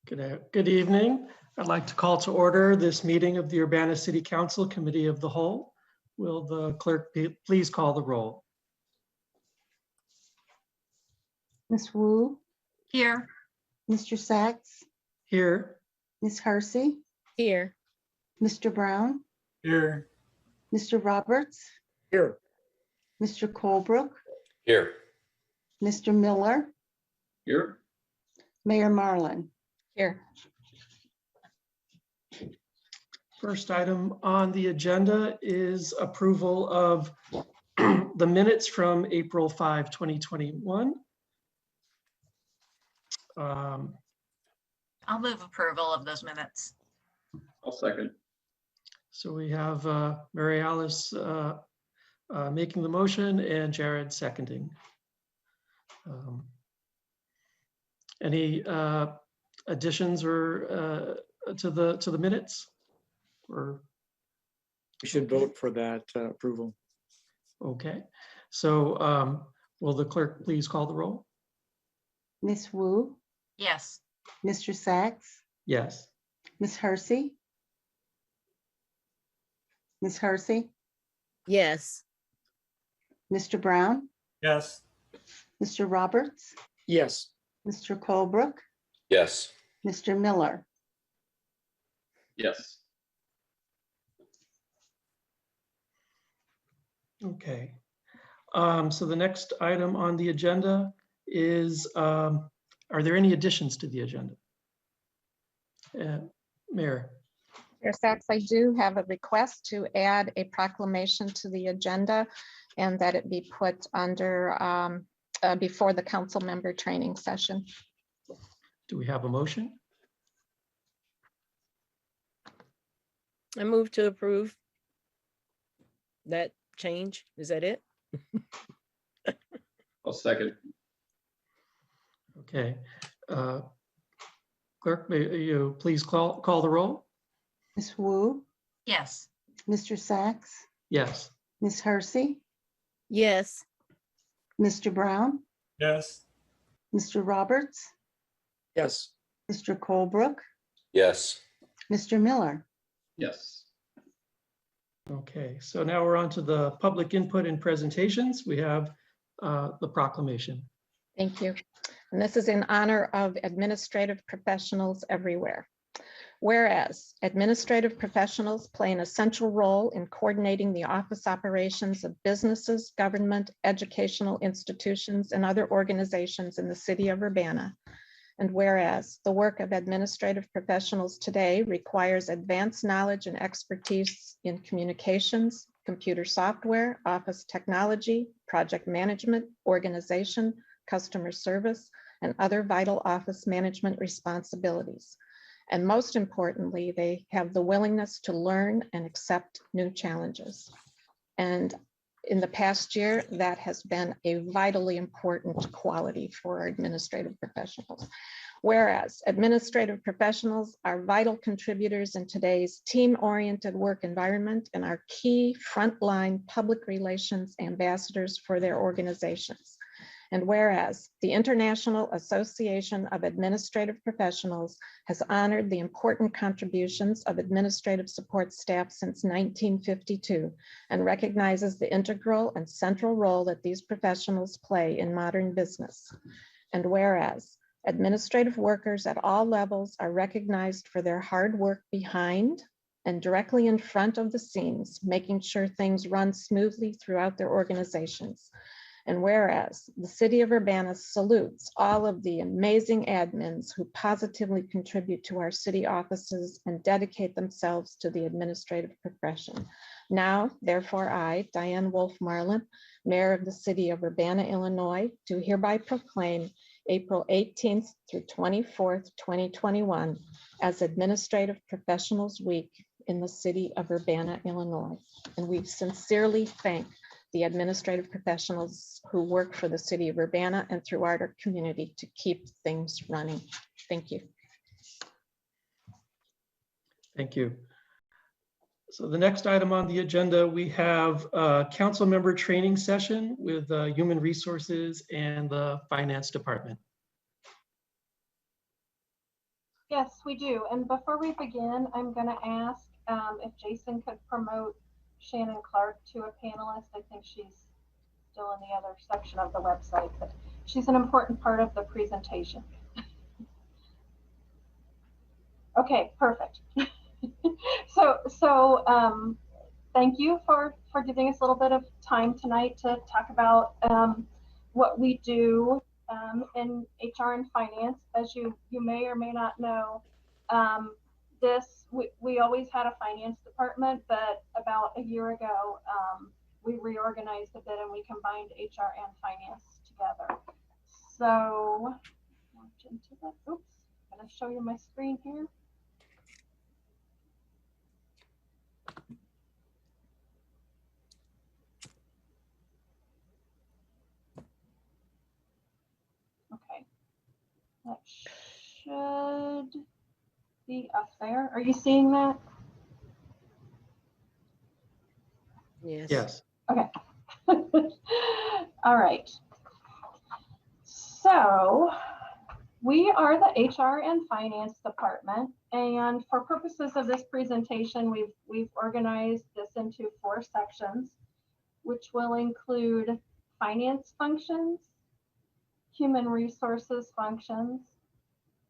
Good evening. I'd like to call to order this meeting of the Urbana City Council Committee of the Whole. Will the clerk please call the roll? Ms. Wu, Here. Mr. Sachs, Here. Ms. Hersey, Here. Mr. Brown, Here. Mr. Roberts, Here. Mr. Colebrook, Here. Mr. Miller, Here. Mayor Marlin. Here. First item on the agenda is approval of the minutes from April 5, 2021. I'll move approval of those minutes. I'll second. So we have Mary Alice making the motion and Jared seconding. Any additions or to the minutes? Or We should vote for that approval. okay, so will the clerk please call the roll? Ms. Wu, Yes. Mr. Sachs, Yes. Ms. Hersey, Ms. Hersey, Yes. Mr. Brown, Yes. Mr. Roberts, Yes. Mr. Colebrook, Yes. Mr. Miller. Yes. Okay. So the next item on the agenda is, are there any additions to the agenda? Mayor. Chair Sachs, I do have a request to add a proclamation to the agenda and that it be put under before the council member training session. Do we have a motion? I move to approve that change. Is that it? I'll second. Okay. Clerk, may you please call the roll? Ms. Wu, Yes. Mr. Sachs, Yes. Ms. Hersey, Yes. Mr. Brown, Yes. Mr. Roberts, Yes. Mr. Colebrook, Yes. Mr. Miller. Yes. Okay, so now we're on to the public input and presentations. We have the proclamation. Thank you. And this is in honor of administrative professionals everywhere. Whereas administrative professionals play an essential role in coordinating the office operations of businesses, government, educational institutions, and other organizations in the city of Urbana. And whereas the work of administrative professionals today requires advanced knowledge and expertise in communications, computer software, office technology, project management, organization, customer service, and other vital office management responsibilities. And most importantly, they have the willingness to learn and accept new challenges. And in the past year, that has been a vitally important quality for our administrative professionals. Whereas administrative professionals are vital contributors in today's team-oriented work environment and are key frontline public relations ambassadors for their organizations. And whereas the International Association of Administrative Professionals has honored the important contributions of administrative support staff since 1952 and recognizes the integral and central role that these professionals play in modern business. And whereas administrative workers at all levels are recognized for their hard work behind and directly in front of the scenes, making sure things run smoothly throughout their organizations. And whereas the city of Urbana salutes all of the amazing admins who positively contribute to our city offices and dedicate themselves to the administrative profession. Now, therefore, I, Diane Wolf Marlin, Mayor of the city of Urbana, Illinois, do hereby proclaim April 18th through 24th, 2021 as Administrative Professionals Week in the city of Urbana, Illinois. And we sincerely thank the administrative professionals who work for the city of Urbana and throughout our community to keep things running. Thank you. Thank you. So the next item on the agenda, we have a council member training session with Human Resources and the Finance Department. Yes, we do. And before we begin, I'm going to ask if Jason could promote Shannon Clark to a panelist. I think she's still in the other section of the website, but she's an important part of the presentation. Okay, perfect. So thank you for giving us a little bit of time tonight to talk about what we do in HR and finance. As you may or may not know, we always had a finance department, but about a year ago, we reorganized a bit and we combined HR and finance together. So, oops, I'm going to show you my screen here. Okay, that should be up there. Are you seeing that? Yes. Yes. Okay. All right. So we are the HR and finance department, and for purposes of this presentation, we've organized this into 4 sections, which will include finance functions, human resources functions,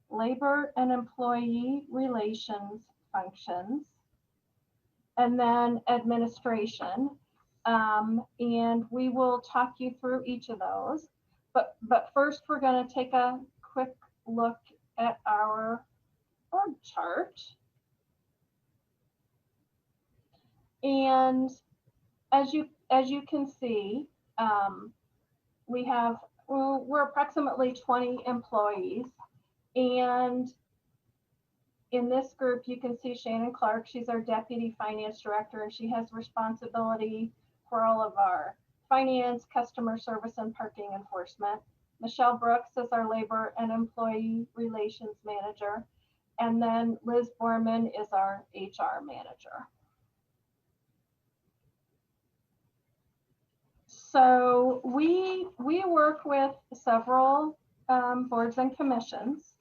labor and employee relations functions, and then administration. And we will talk you through each of those. But first, we're going to take a quick look at our org chart. And as you can see, we're approximately 20 employees. And in this group, you can see Shannon Clark. She's our Deputy Finance Director, and she has responsibility for all of our finance, customer service, and parking enforcement. Michelle Brooks is our Labor and Employee Relations Manager. And then Liz Borman is our HR Manager. So we work with several boards and commissions.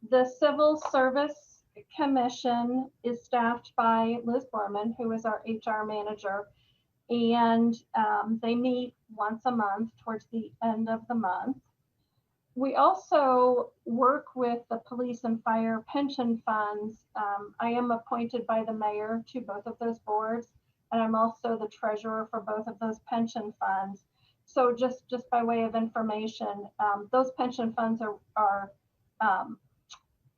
The Civil Service Commission is staffed by Liz Borman, who is our HR manager, and they meet once a month towards the end of the month. We also work with the police and fire pension funds. I am appointed by the mayor to both of those boards, and I'm also the treasurer for both of those pension funds. So just by way of information, those pension funds are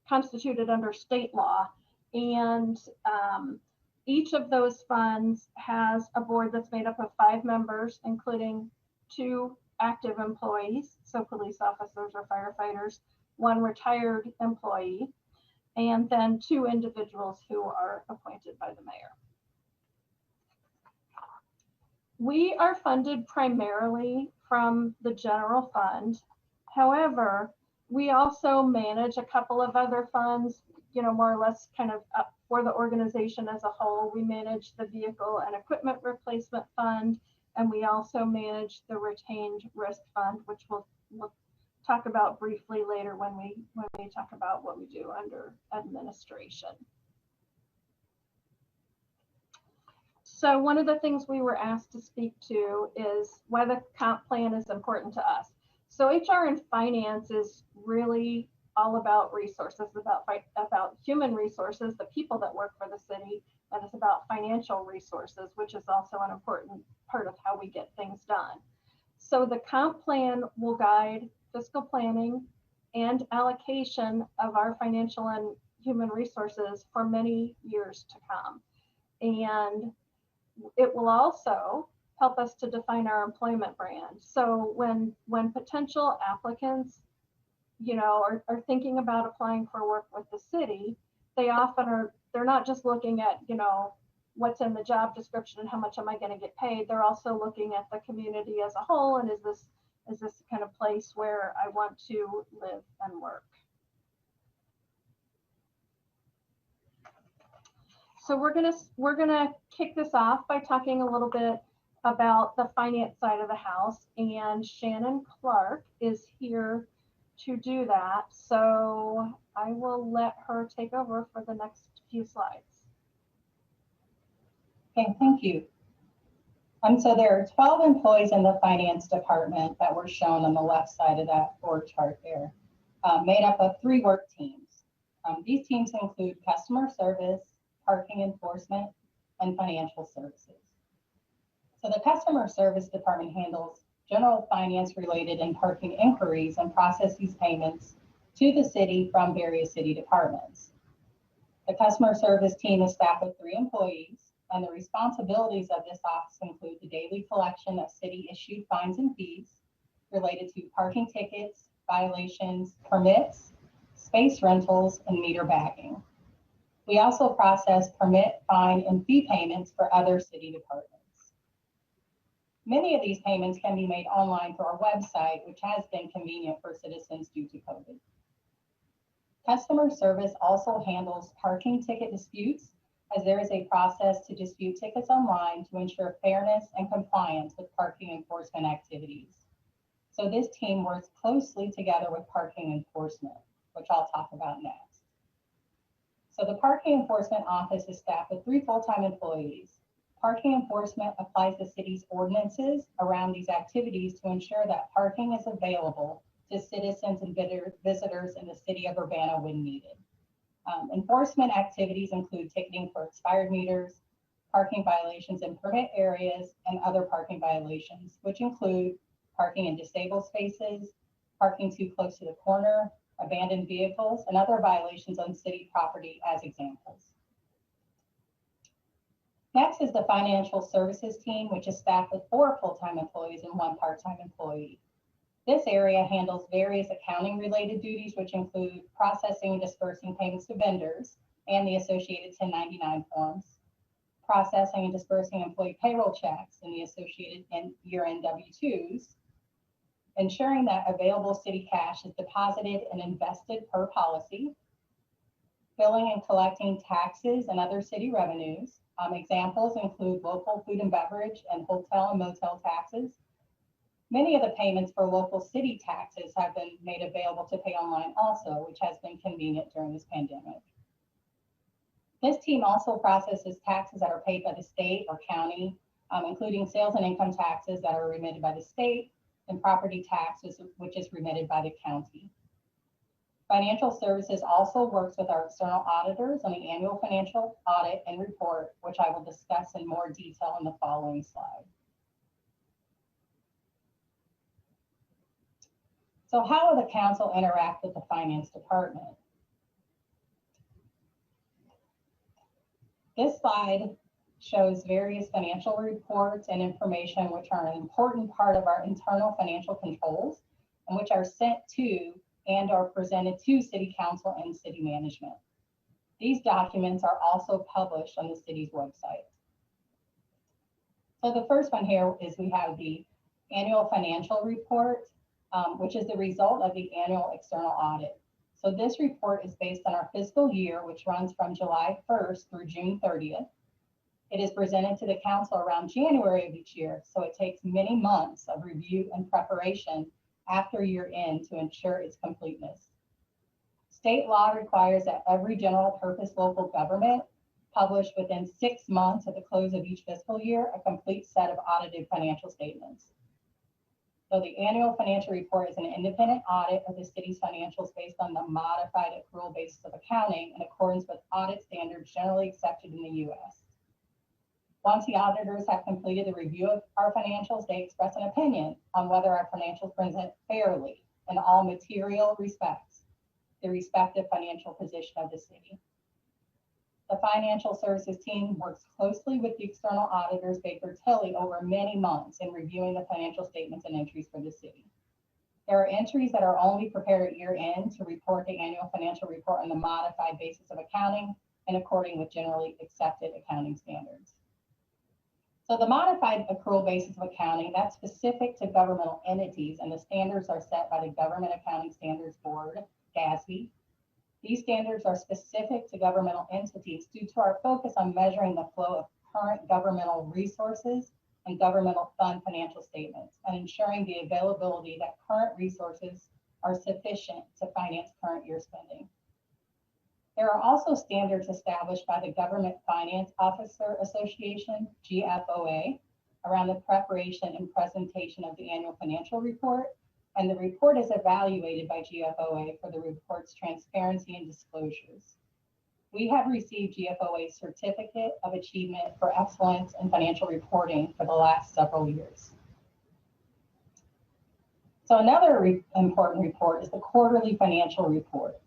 constituted under state law, and each of those funds has a board that's made up of 5 members, including 2 active employees, so police officers or firefighters, 1 retired employee, and then 2 individuals who are appointed by the mayor. We are funded primarily from the general fund. However, we also manage a couple of other funds, more or less kind of up for the organization as a whole. We manage the Vehicle and Equipment Replacement Fund, and we also manage the Retained Risk Fund, which we'll talk about briefly later when we talk about what we do under administration. So one of the things we were asked to speak to is why the comp plan is important to us. So HR and finance is really all about resources, about human resources, the people that work for the city, and it's about financial resources, which is also an important part of how we get things done. So the comp plan will guide fiscal planning and allocation of our financial and human resources for many years to come. And it will also help us to define our employment brand. So when potential applicants, are thinking about applying for work with the city, they're not just looking at, what's in the job description and how much am I going to get paid. They're also looking at the community as a whole, and is this kind of place where I want to live and work. So we're gonna kick this off by talking a little bit about the finance side of the house, and Shannon Clark is here to do that. So I will let her take over for the next few slides. Okay, thank you. So there are 12 employees in the finance department that were shown on the left side of that org chart there, made up of 3 work teams. These teams include customer service, parking enforcement, and financial services. So the customer service department handles general finance related and parking inquiries and processes payments to the city from various city departments. The customer service team is staffed with 3 employees, and the responsibilities of this office include the daily collection of city issued fines and fees related to parking tickets, violations, permits, space rentals, and meter bagging. We also process permit, fine, and fee payments for other city departments. Many of these payments can be made online through our website, which has been convenient for citizens due to COVID. Customer service also handles parking ticket disputes, as there is a process to dispute tickets online to ensure fairness and compliance with parking enforcement activities. So this team works closely together with parking enforcement, which I'll talk about next. So the parking enforcement office is staffed with 3 full-time employees. Parking enforcement applies the city's ordinances around these activities to ensure that parking is available to citizens and visitors in the city of Urbana when needed. Enforcement activities include ticketing for expired meters, parking violations in permit areas, and other parking violations, which include parking in disabled spaces, parking too close to the corner, abandoned vehicles, and other violations on city property as examples. Next is the financial services team, which is staffed with 4 full-time employees and 1 part-time employee. This area handles various accounting related duties, which include processing and dispersing payments to vendors and the associated 1099 forms, processing and dispersing employee payroll checks and the associated year-end W-2s, ensuring that available city cash is deposited and invested per policy, billing and collecting taxes and other city revenues. Examples include local food and beverage and hotel and motel taxes. Many of the payments for local city taxes have been made available to pay online also, which has been convenient during this pandemic. This team also processes taxes that are paid by the state or county, including sales and income taxes that are remitted by the state and property taxes, which is remitted by the county. Financial services also works with our external auditors on the annual financial audit and report, which I will discuss in more detail in the following slide. So how will the council interact with the finance department? This slide shows various financial reports and information which are an important part of our internal financial controls and which are sent to and are presented to City Council and City Management. These documents are also published on the city's website. So the first one here is we have the annual financial report, which is the result of the annual external audit. So this report is based on our fiscal year, which runs from July 1st through June 30th. It is presented to the council around January of each year, so it takes many months of review and preparation after year end to ensure its completeness. State law requires that every general purpose local government publish within 6 months at the close of each fiscal year a complete set of audited financial statements. So the annual financial report is an independent audit of the city's financials based on the modified accrual basis of accounting in accordance with audit standards generally accepted in the US. Once the auditors have completed the review of our financials, they express an opinion on whether our financials present fairly in all material respects the respective financial position of the city. The financial services team works closely with the external auditors, Baker Tilly, over many months in reviewing the financial statements and entries for the city. There are entries that are only prepared at year end to report the annual financial report on the modified basis of accounting and according with generally accepted accounting standards. So the modified accrual basis of accounting, that's specific to governmental entities, and the standards are set by the Government Accounting Standards Board, GASB. These standards are specific to governmental entities due to our focus on measuring the flow of current governmental resources and governmental fund financial statements and ensuring the availability that current resources are sufficient to finance current year spending. There are also standards established by the Government Finance Officer Association, GFOA, around the preparation and presentation of the annual financial report, and the report is evaluated by GFOA for the report's transparency and disclosures. We have received GFOA's Certificate of Achievement for Excellence in Financial Reporting for the last several years. So another important report is the quarterly financial report,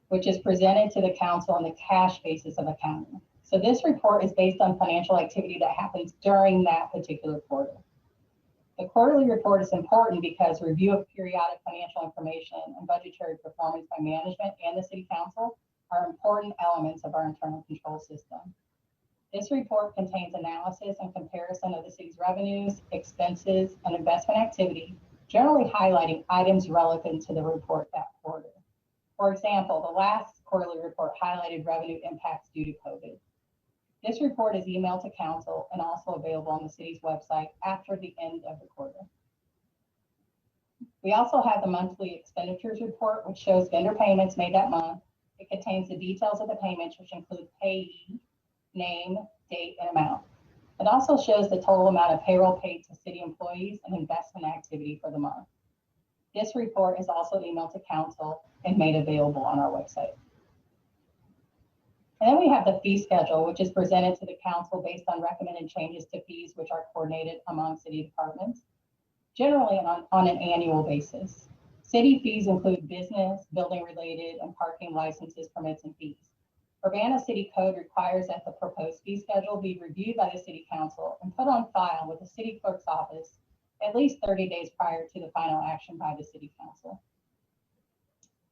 which is presented to the council on the cash basis of accounting. So this report is based on financial activity that happens during that particular quarter. The quarterly report is important because review of periodic financial information and budgetary performance by management and the city council are important elements of our internal control system. This report contains analysis and comparison of the city's revenues, expenses, and investment activity, generally highlighting items relevant to the report that quarter. For example, the last quarterly report highlighted revenue impacts due to COVID. This report is emailed to council and also available on the city's website after the end of the quarter. We also have the monthly expenditures report, which shows vendor payments made that month. It contains the details of the payments, which include payee, name, date, and amount. It also shows the total amount of payroll paid to city employees and investment activity for the month. This report is also emailed to council and made available on our website. And then we have the fee schedule, which is presented to the council based on recommended changes to fees, which are coordinated among city departments, generally on an annual basis. City fees include business, building related, and parking licenses, permits, and fees. Urbana City Code requires that the proposed fee schedule be reviewed by the city council and put on file with the city clerk's office at least 30 days prior to the final action by the city council.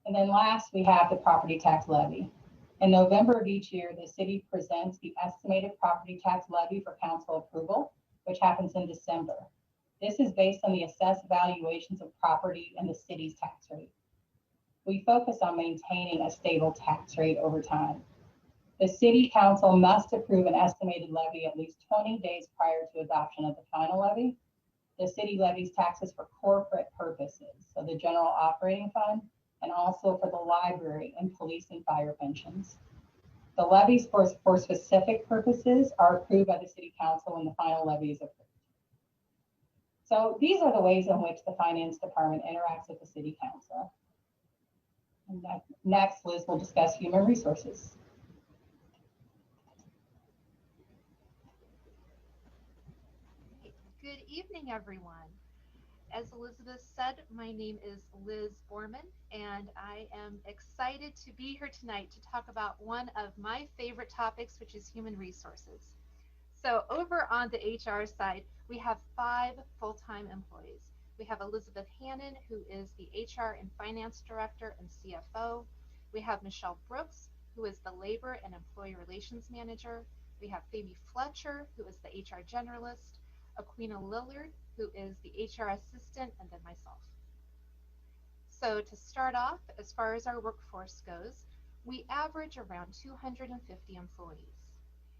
And then last, we have the property tax levy. In November of each year, the city presents the estimated property tax levy for council approval, which happens in December. This is based on the assessed valuations of property and the city's tax rate. We focus on maintaining a stable tax rate over time. The city council must approve an estimated levy at least 20 days prior to adoption of the final levy. The city levies taxes for corporate purposes, so the general operating fund, and also for the library and police and fire pensions. The levies for specific purposes are approved by the city council when the final levy is approved. So these are the ways in which the finance department interacts with the city council. And next, Liz will discuss human resources. Good evening, everyone. As Elizabeth said, my name is Liz Borman, and I am excited to be here tonight to talk about one of my favorite topics, which is human resources. So over on the HR side, we have 5 full-time employees. We have Elizabeth Hannon, who is the HR and Finance Director and CFO. We have Michelle Brooks, who is the Labor and Employee Relations Manager. We have Phoebe Fletcher, who is the HR Generalist. Aquina Lillard, who is the HR assistant, and then myself. So to start off, as far as our workforce goes, we average around 250 employees.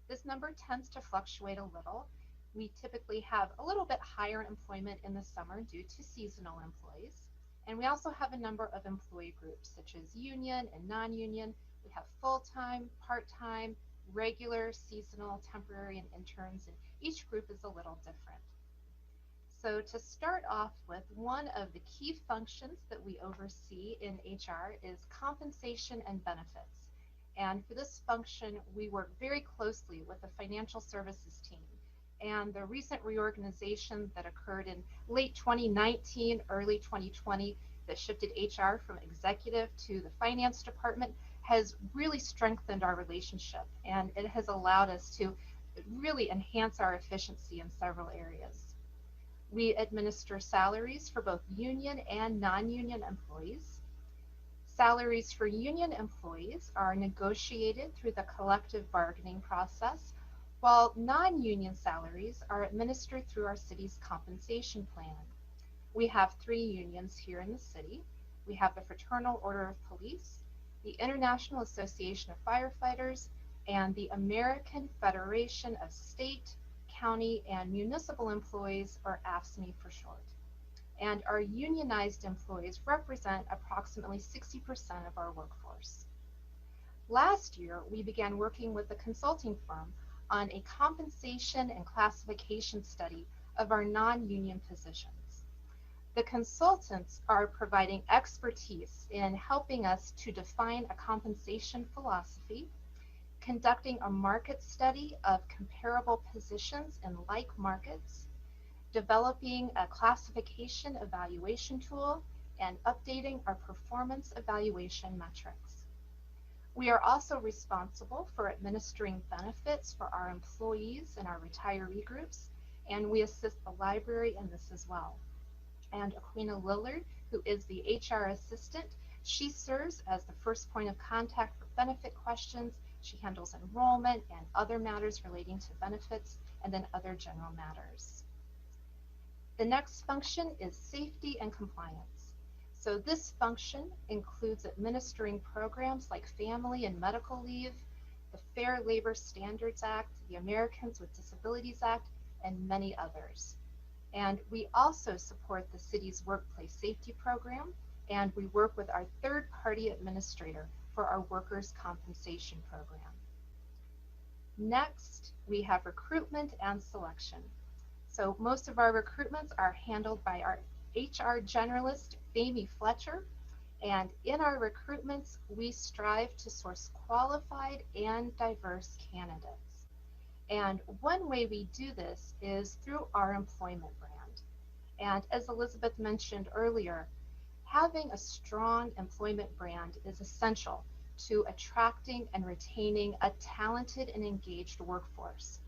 This number tends to fluctuate a little. We typically have a little bit higher employment in the summer due to seasonal employees. And we also have a number of employee groups, such as union and non-union. We have full-time, part-time, regular, seasonal, temporary, and interns, and each group is a little different. So to start off with, one of the key functions that we oversee in HR is compensation and benefits. And for this function, we work very closely with the financial services team. And the recent reorganization that occurred in late 2019, early 2020, that shifted HR from executive to the finance department has really strengthened our relationship, and it has allowed us to really enhance our efficiency in several areas. We administer salaries for both union and non-union employees. Salaries for union employees are negotiated through the collective bargaining process, while non-union salaries are administered through our city's compensation plan. We have 3 unions here in the city. We have the Fraternal Order of Police, the International Association of Firefighters, and the American Federation of State, County, and Municipal Employees, or AFSCME for short. and our unionized employees represent approximately 60% of our workforce. Last year, we began working with a consulting firm on a compensation and classification study of our non-union positions. The consultants are providing expertise in helping us to define a compensation philosophy, conducting a market study of comparable positions in like markets, developing a classification evaluation tool, and updating our performance evaluation metrics. We are also responsible for administering benefits for our employees and our retiree groups, and we assist the library in this as well. And Aquina Lillard, who is the HR assistant, she serves as the first point of contact for benefit questions. She handles enrollment and other matters relating to benefits, and then other general matters. The next function is safety and compliance. So this function includes administering programs like family and medical leave, the Fair Labor Standards Act, the Americans with Disabilities Act, and many others. And we also support the city's workplace safety program, and we work with our third-party administrator for our workers' compensation program. Next, we have recruitment and selection. So most of our recruitments are handled by our HR generalist, Amy Fletcher, and in our recruitments, we strive to source qualified and diverse candidates. And one way we do this is through our employment brand. And as Elizabeth mentioned earlier, having a strong employment brand is essential to attracting and retaining a talented and engaged workforce.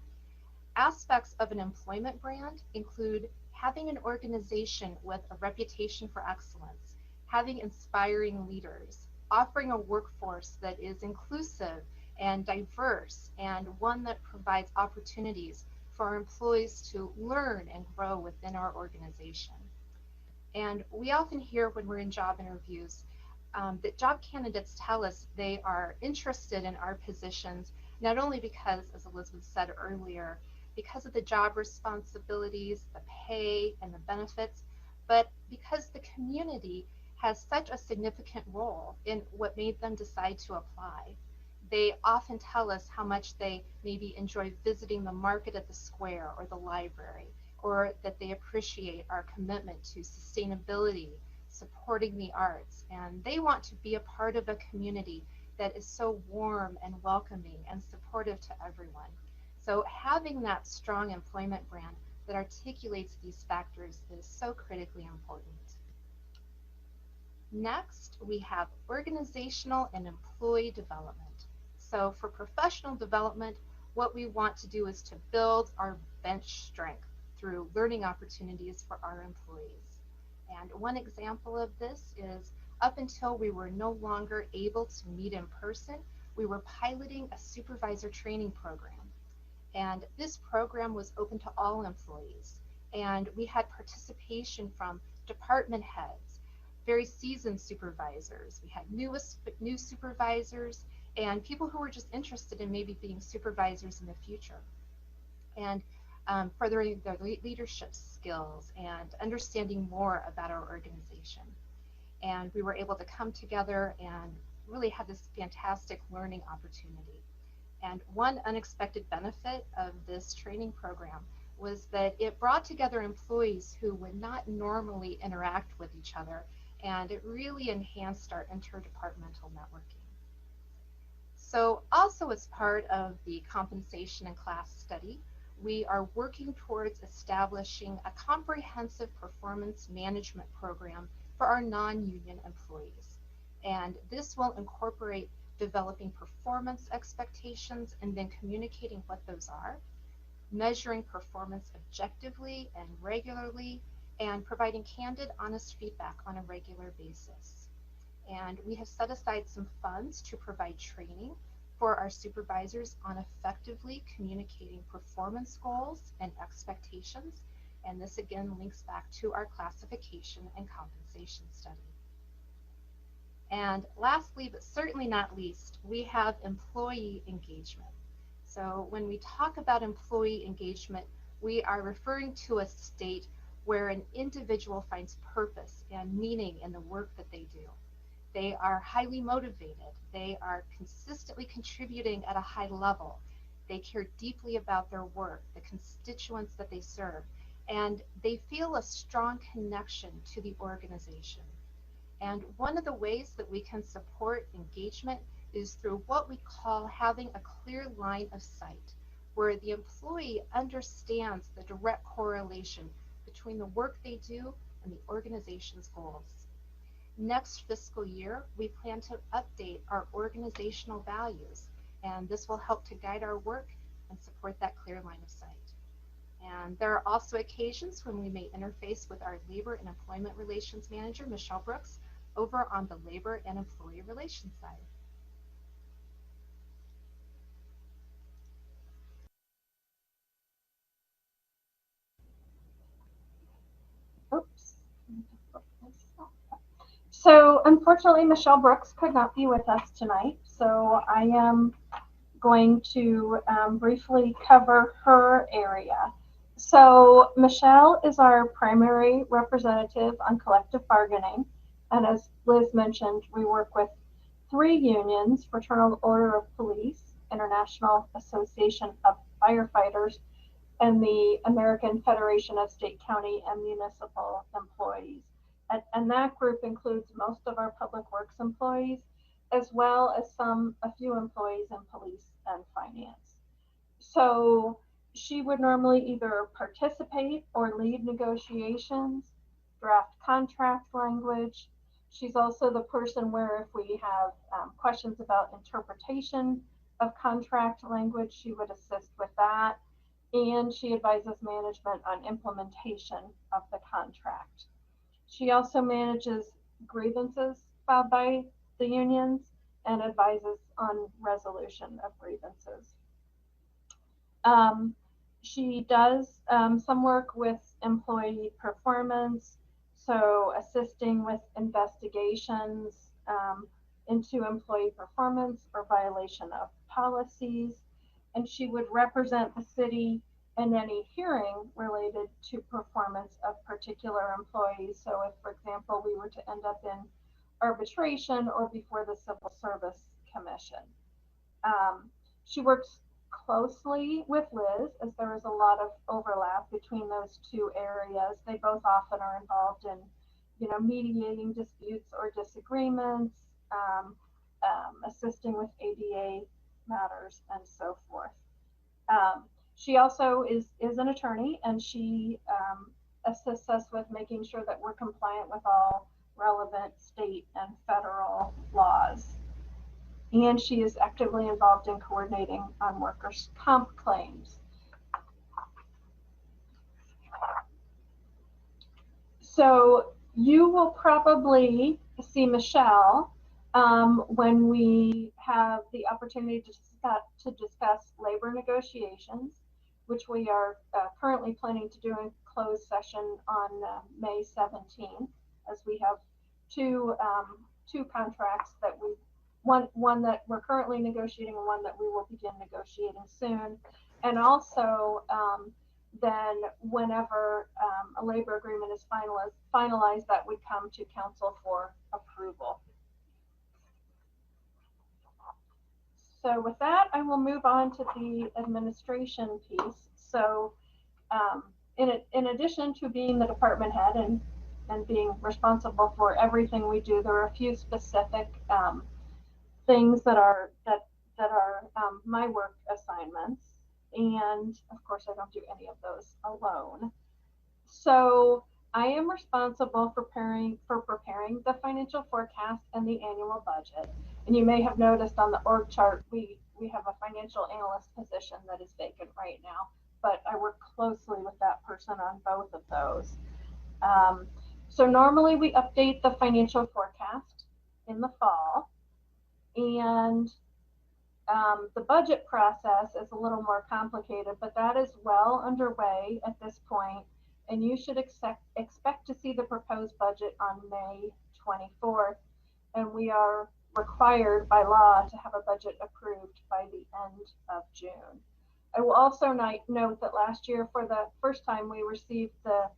Aspects of an employment brand include having an organization with a reputation for excellence, having inspiring leaders, offering a workforce that is inclusive and diverse, and one that provides opportunities for our employees to learn and grow within our organization. And we often hear when we're in job interviews that job candidates tell us they are interested in our positions, not only because, as Elizabeth said earlier, because of the job responsibilities, the pay, and the benefits, but because the community has such a significant role in what made them decide to apply. They often tell us how much they maybe enjoy visiting the market at the square or the library, or that they appreciate our commitment to sustainability, supporting the arts, and they want to be a part of a community that is so warm and welcoming and supportive to everyone. So having that strong employment brand that articulates these factors is so critically important. Next, we have organizational and employee development. So for professional development, what we want to do is to build our bench strength through learning opportunities for our employees. And one example of this is up until we were no longer able to meet in person, we were piloting a supervisor training program. And this program was open to all employees. And we had participation from department heads, very seasoned supervisors. We had new supervisors and people who were just interested in maybe being supervisors in the future. And furthering their leadership skills and understanding more about our organization. And we were able to come together and really have this fantastic learning opportunity. And one unexpected benefit of this training program was that it brought together employees who would not normally interact with each other, and it really enhanced our interdepartmental networking. So also as part of the compensation and class study, we are working towards establishing a comprehensive performance management program for our non-union employees. And this will incorporate developing performance expectations and then communicating what those are, measuring performance objectively and regularly, and providing candid, honest feedback on a regular basis. And we have set aside some funds to provide training for our supervisors on effectively communicating performance goals and expectations. And this again links back to our classification and compensation study. And lastly, but certainly not least, we have employee engagement. So when we talk about employee engagement, we are referring to a state where an individual finds purpose and meaning in the work that they do. They are highly motivated. They are consistently contributing at a high level. They care deeply about their work, the constituents that they serve, and they feel a strong connection to the organization. And one of the ways that we can support engagement is through what we call having a clear line of sight, where the employee understands the direct correlation between the work they do and the organization's goals. Next fiscal year, we plan to update our organizational values, and this will help to guide our work and support that clear line of sight. And there are also occasions when we may interface with our Labor and Employment Relations Manager, Michelle Brooks, over on the Labor and Employee Relations side. Oops. So unfortunately, Michelle Brooks could not be with us tonight. So I am going to briefly cover her area. So Michelle is our primary representative on collective bargaining. And as Liz mentioned, we work with 3 unions: Fraternal Order of Police, International Association of Firefighters, and the American Federation of State, County, and Municipal Employees. And that group includes most of our public works employees, as well as a few employees in police and finance. So she would normally either participate or lead negotiations, draft contract language. She's also the person where if we have questions about interpretation of contract language, she would assist with that. And she advises management on implementation of the contract. She also manages grievances filed by the unions and advises on resolution of grievances. She does some work with employee performance, so assisting with investigations into employee performance or violation of policies. And she would represent the city in any hearing related to performance of particular employees. So if, for example, we were to end up in arbitration or before the Civil Service Commission. She works closely with Liz, as there is a lot of overlap between those 2 areas. They both often are involved in, mediating disputes or disagreements, assisting with ADA matters, and so forth. She also is an attorney, and she assists us with making sure that we're compliant with all relevant state and federal laws. And she is actively involved in coordinating on workers' comp claims. So you will probably see Michelle when we have the opportunity to discuss labor negotiations, which we are currently planning to do in closed session on May 17th, as we have two contracts that one that we're currently negotiating and one that we will begin negotiating soon. And also then whenever a labor agreement is finalized, that would come to council for approval. So with that, I will move on to the administration piece. So in addition to being the department head and being responsible for everything we do, there are a few specific things that are my work assignments. And of course, I don't do any of those alone. So I am responsible for preparing the financial forecast and the annual budget. And you may have noticed on the org chart, we have a financial analyst position that is vacant right now, but I work closely with that person on both of those. So normally we update the financial forecast in the fall, and the budget process is a little more complicated, but that is well underway at this point, and you should expect to see the proposed budget on May 24th, and we are required by law to have a budget approved by the end of June. I will also note that last year, for the first time, we received the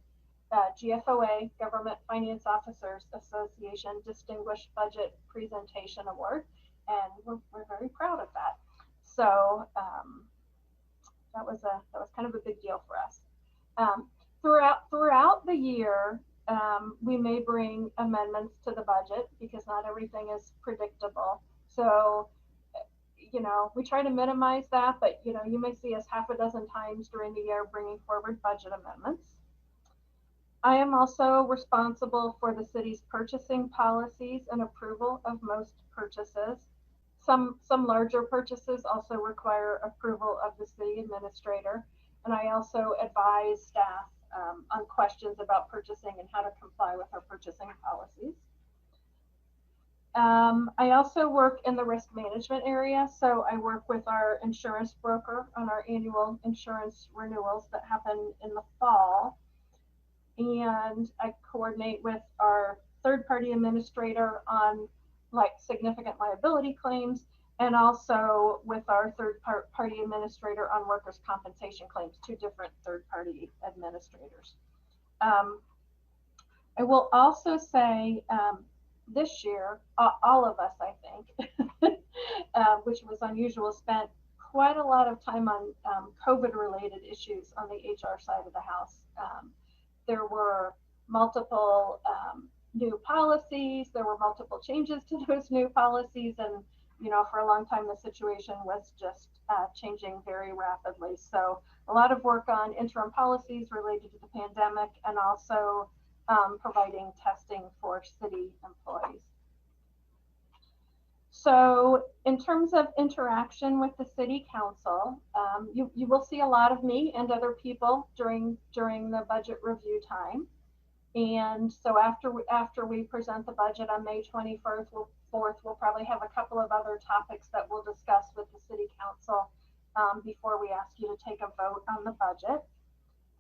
GFOA, Government Finance Officers Association Distinguished Budget Presentation Award, and we're very proud of that. So that was kind of a big deal for us. Throughout the year, we may bring amendments to the budget because not everything is predictable. So, you know, we try to minimize that, but you know, you may see us half a dozen times during the year bringing forward budget amendments. I am also responsible for the city's purchasing policies and approval of most purchases. Some larger purchases also require approval of the city administrator, and I also advise staff on questions about purchasing and how to comply with our purchasing policies. I also work in the risk management area, so I work with our insurance broker on our annual insurance renewals that happen in the fall, and I coordinate with our third-party administrator on like significant liability claims, and also with our third-party administrator on workers' compensation claims, two different third-party administrators. I will also say this year, all of us, I think, which was unusual, spent quite a lot of time on COVID-related issues on the HR side of the house. There were multiple new policies, there were multiple changes to those new policies, and you know, for a long time the situation was just changing very rapidly. So a lot of work on interim policies related to the pandemic, and also providing testing for city employees. So in terms of interaction with the city council, you will see a lot of me and other people during the budget review time. And so after we present the budget on May 24th, we'll probably have a couple of other topics that we'll discuss with the city council before we ask you to take a vote on the budget.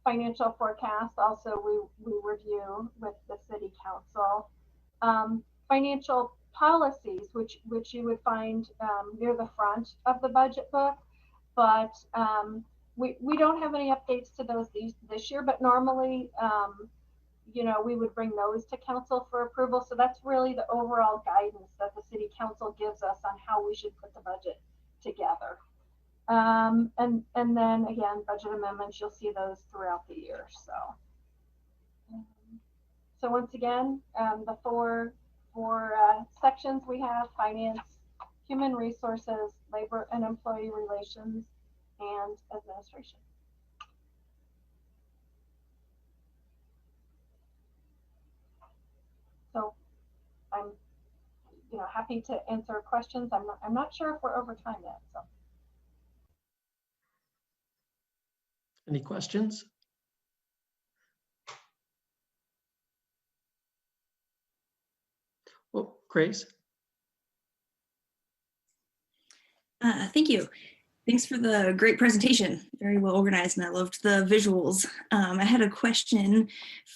Financial forecast also we review with the city council. Financial policies, which you would find near the front of the budget book, but we don't have any updates to those this year, but normally you know, we would bring those to council for approval. So that's really the overall guidance that the city council gives us on how we should put the budget together. And then again, budget amendments, you'll see those throughout the year. So once again, the four sections we have: finance, human resources, labor and employee relations, and administration. So I'm, you know, happy to answer questions. I'm not sure if we're over time yet. So. Any questions? Well, Grace. Thank you. Thanks for the great presentation. Very well organized, and I loved the visuals. I had a question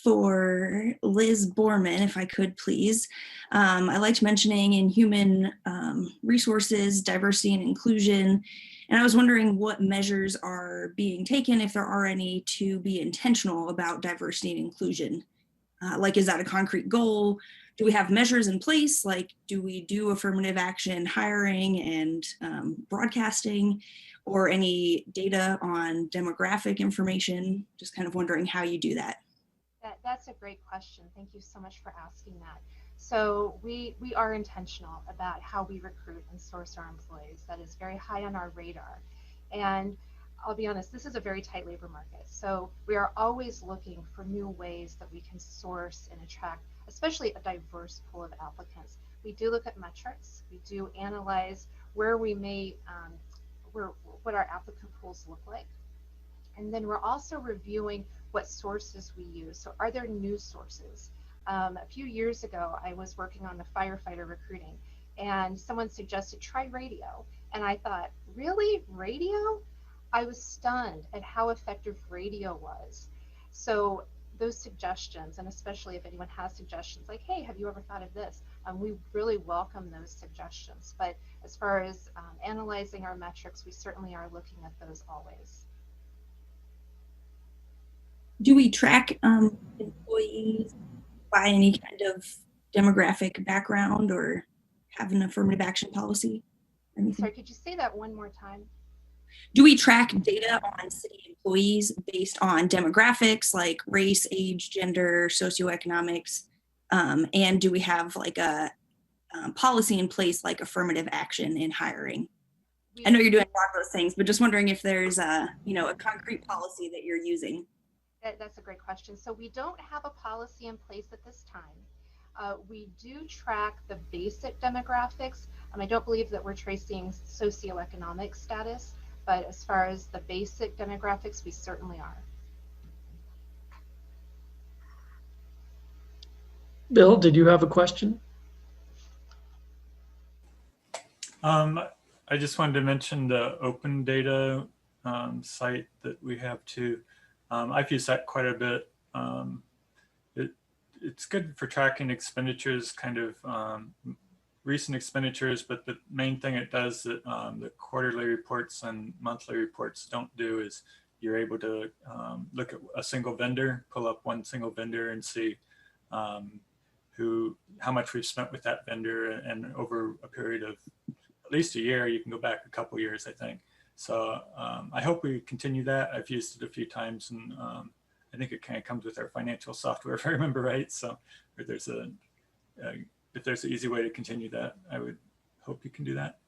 for Liz Borman, if I could, please. I liked mentioning in human resources, diversity and inclusion, and I was wondering what measures are being taken, if there are any, to be intentional about diversity and inclusion. Like, is that a concrete goal? Do we have measures in place? Like, do we do affirmative action hiring and broadcasting, or any data on demographic information? Just kind of wondering how you do that. That's a great question. Thank you so much for asking that. So we are intentional about how we recruit and source our employees. That is very high on our radar. And I'll be honest, this is a very tight labor market. So we are always looking for new ways that we can source and attract, especially a diverse pool of applicants. We do look at metrics. We do analyze where we may, what our applicant pools look like. And then we're also reviewing what sources we use. So are there new sources? A few years ago, I was working on the firefighter recruiting, and someone suggested try radio. And I thought, really, radio? I was stunned at how effective radio was. So those suggestions, and especially if anyone has suggestions like, hey, have you ever thought of this? We really welcome those suggestions. But as far as analyzing our metrics, we certainly are looking at those always. do we track employees by any kind of demographic background or have an affirmative action policy or anything? Sorry, could you say that one more time? Do we track data on city employees based on demographics like race, age, gender, socioeconomics? And do we have like a policy in place like affirmative action in hiring? I know you're doing a lot of those things, but just wondering if there's a concrete policy that you're using. That's a great question. So we don't have a policy in place at this time. We do track the basic demographics. I don't believe that we're tracing socioeconomic status, but as far as the basic demographics, we certainly are. Bill, did you have a question? I just wanted to mention the open data site that we have too. I've used that quite a bit. It's good for tracking expenditures, kind of recent expenditures, but the main thing it does that the quarterly reports and monthly reports don't do is you're able to look at a single vendor, pull up one single vendor and see how much we've spent with that vendor, and over a period of at least a year. You can go back a couple years, I think. So I hope we continue that. I've used it a few times, and I think it kind of comes with our financial software, if I remember right. So if there's an easy way to continue that, I would hope you can do that.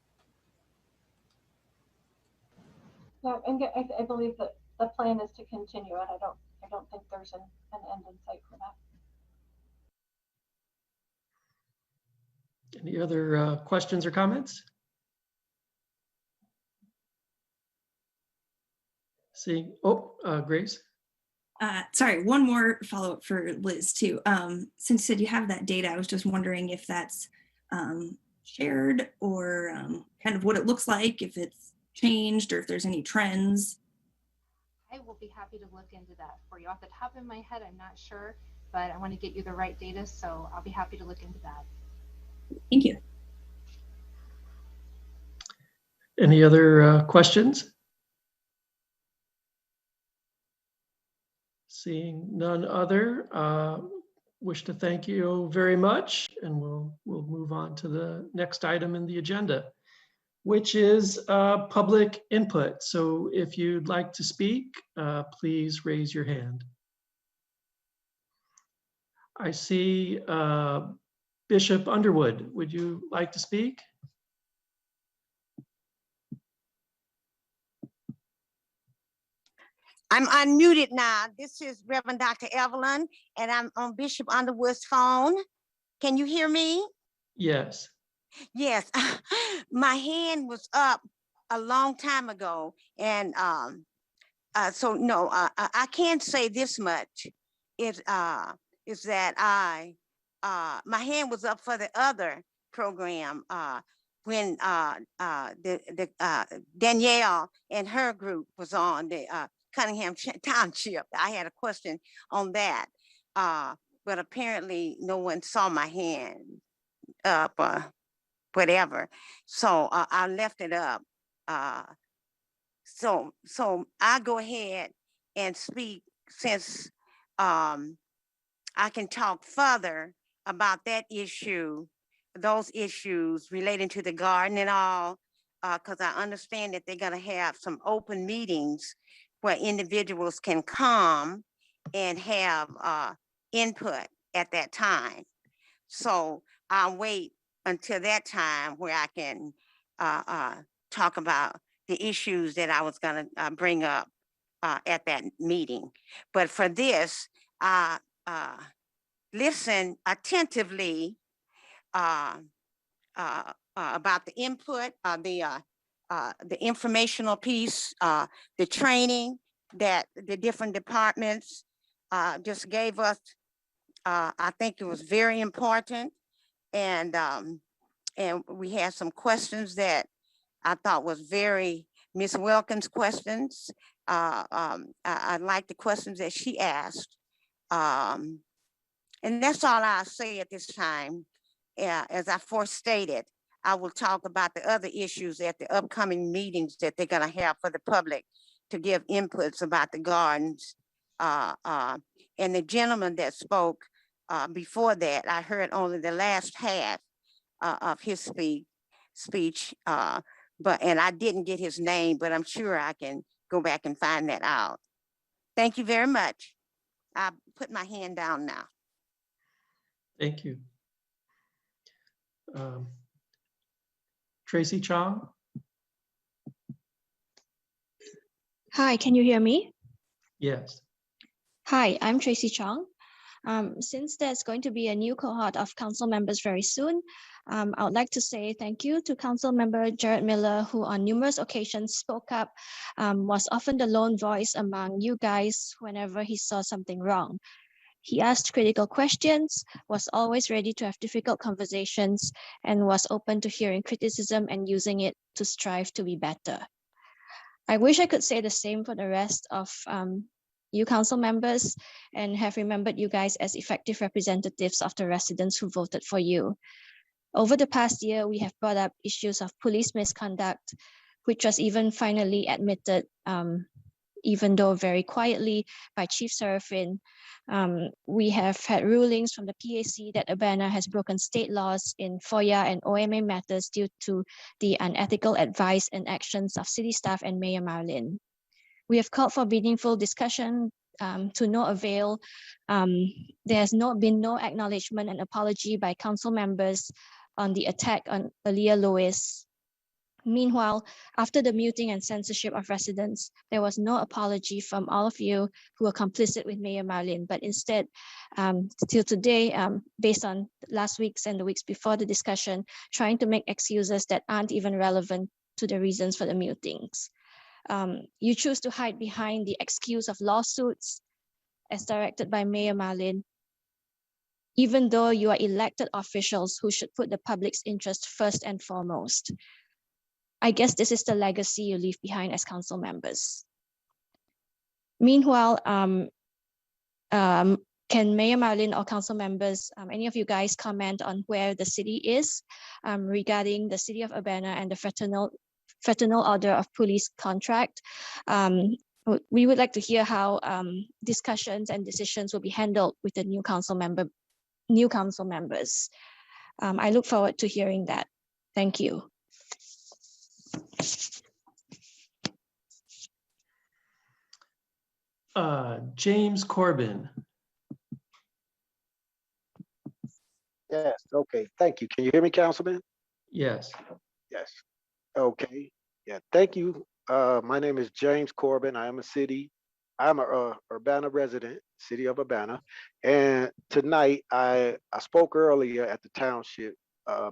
Yeah, and I believe that the plan is to continue it. I don't think there's an end in sight for that. Any other questions or comments? Seeing, Grace. Sorry, one more follow-up for Liz too. Since you said you have that data, I was just wondering if that's shared or kind of what it looks like, if it's changed or if there's any trends. I will be happy to look into that for you. Off the top of my head, I'm not sure, but I want to get you the right data, so I'll be happy to look into that. Thank you. Any other questions? Seeing none other, wish to thank you very much, and we'll move on to the next item in the agenda, which is public input. So if you'd like to speak, please raise your hand. I see Bishop Underwood. Would you like to speak? I'm unmuted now. This is Reverend Dr. Evelyn, and I'm on Bishop Underwood's phone. Can you hear me? Yes. Yes. My hand was up a long time ago, and so no, I can't say this much. Is that my hand was up for the other program when Danielle and her group was on the Cunningham Township. I had a question on that, but apparently no one saw my hand up or whatever. So I left it up. So I go ahead and speak since I can talk further about that issue, those issues relating to the garden and all, because I understand that they're going to have some open meetings where individuals can come and have input at that time. So I'll wait until that time where I can talk about the issues that I was going to bring up at that meeting. But for this, listen attentively about the input, the informational piece, the training that the different departments just gave us. I think it was very important, and we had some questions that I thought was very Miss Wilkins' questions. I like the questions that she asked, and that's all I'll say at this time. As I stated, I will talk about the other issues at the upcoming meetings that they're going to have for the public to give inputs about the gardens And the gentleman that spoke before that, I heard only the last half of his speech, and I didn't get his name, but I'm sure I can go back and find that out. Thank you very much. I put my hand down now. Thank you. Tracy Chong? Hi, can you hear me? Yes. Hi, I'm Tracy Chong. Since there's going to be a new cohort of council members very soon, I would like to say thank you to Council Member Jared Miller, who on numerous occasions spoke up, was often the lone voice among you guys whenever he saw something wrong. He asked critical questions, was always ready to have difficult conversations, and was open to hearing criticism and using it to strive to be better. I wish I could say the same for the rest of you council members and have remembered you guys as effective representatives of the residents who voted for you. Over the past year, we have brought up issues of police misconduct, which was even finally admitted, even though very quietly, by Chief Serafin. We have had rulings from the PAC that Urbana has broken state laws in FOIA and OMA matters due to the unethical advice and actions of city staff and Mayor Marlin. We have called for meaningful discussion to no avail. There has been no acknowledgement and apology by council members on the attack on Aaliyah Lewis. Meanwhile, after the muting and censorship of residents, there was no apology from all of you who were complicit with Mayor Marlin, but instead, till today, based on last week's and the weeks before the discussion, trying to make excuses that aren't even relevant to the reasons for the mutings. You choose to hide behind the excuse of lawsuits as directed by Mayor Marlin, even though you are elected officials who should put the public's interest first and foremost. I guess this is the legacy you leave behind as council members. Meanwhile, can Mayor Marlin or council members, any of you guys comment on where the city is regarding the city of Urbana and the Fraternal Order of Police contract? We would like to hear how discussions and decisions will be handled with the new council members. I look forward to hearing that. Thank you. James Corbin. Yes, okay, thank you. Can you hear me, Councilman? Yes. Yes. Okay, yeah, thank you. My name is James Corbin. I'm a Urbana resident, city of Urbana. And tonight I spoke earlier at the township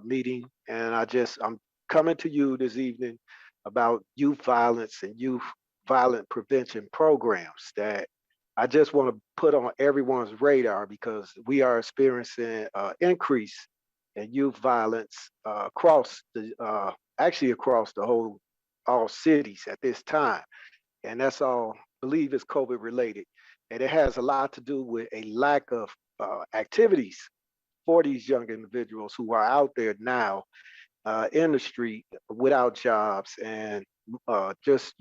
meeting, and I'm coming to you this evening about youth violence and youth violent prevention programs that I just want to put on everyone's radar because we are experiencing increase in youth violence across the all cities at this time. And that's all, I believe is COVID related. And it has a lot to do with a lack of activities for these young individuals who are out there now in the street without jobs and just,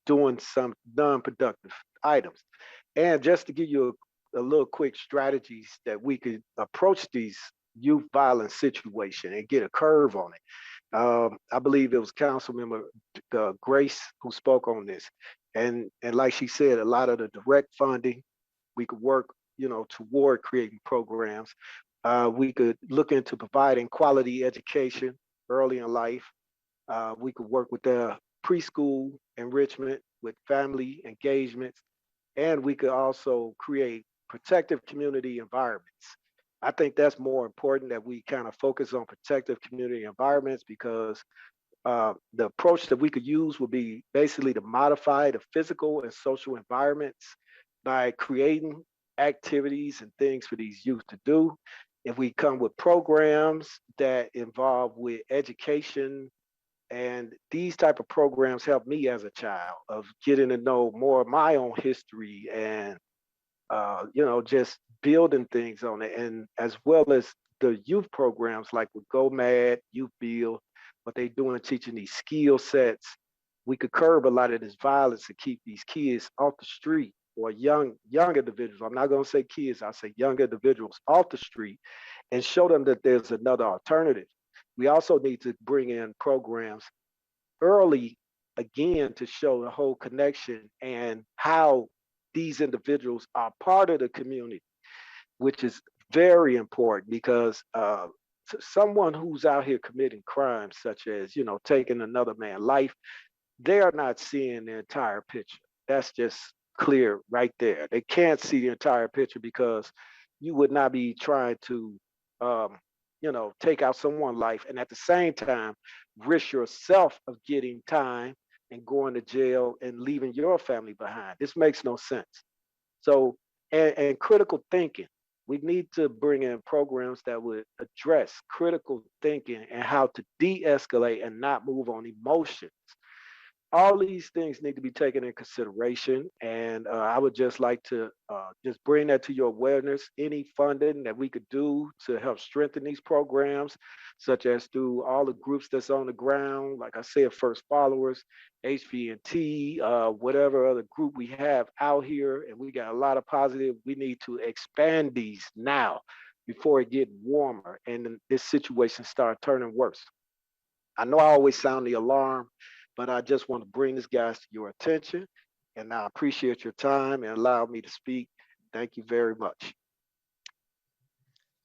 doing some non-productive items. And just to give you a little quick strategies that we could approach these youth violence situation and get a curve on it. I believe it was Councilmember Grace who spoke on this. And like she said, a lot of the direct funding, we could work, toward creating programs. We could look into providing quality education early in life. We could work with the preschool enrichment with family engagements, and we could also create protective community environments. I think that's more important that we kind of focus on protective community environments because the approach that we could use would be basically to modify the physical and social environments by creating activities and things for these youth to do. If we come with programs that involve with education, and these type of programs helped me as a child of getting to know more of my own history and just building things on it, and as well as the youth programs like with Go Mad, Youth Build, what they doing teaching these skill sets. We could curb a lot of this violence and keep these kids off the street or young individuals, I'm not going to say kids, I say young individuals off the street and show them that there's another alternative. We also need to bring in programs early again to show the whole connection and how these individuals are part of the community, which is very important because someone who's out here committing crimes such as, you know, taking another man's life, they are not seeing the entire picture. That's just clear right there. They can't see the entire picture because you would not be trying to, um, you know, take out someone's life and at the same time risk yourself of getting time and going to jail and leaving your family behind. This makes no sense. So, and critical thinking. We need to bring in programs that would address critical thinking and how to de-escalate and not move on emotions. All these things need to be taken in consideration. And I would just like to just bring that to your awareness. Any funding that we could do to help strengthen these programs, such as through all the groups that's on the ground, like I said, First Followers, HVNT, whatever other group we have out here, and we got a lot of positive. We need to expand these now before it get warmer and this situation start turning worse. I know I always sound the alarm, but I just want to bring this guys to your attention. And I appreciate your time and allow me to speak. Thank you very much.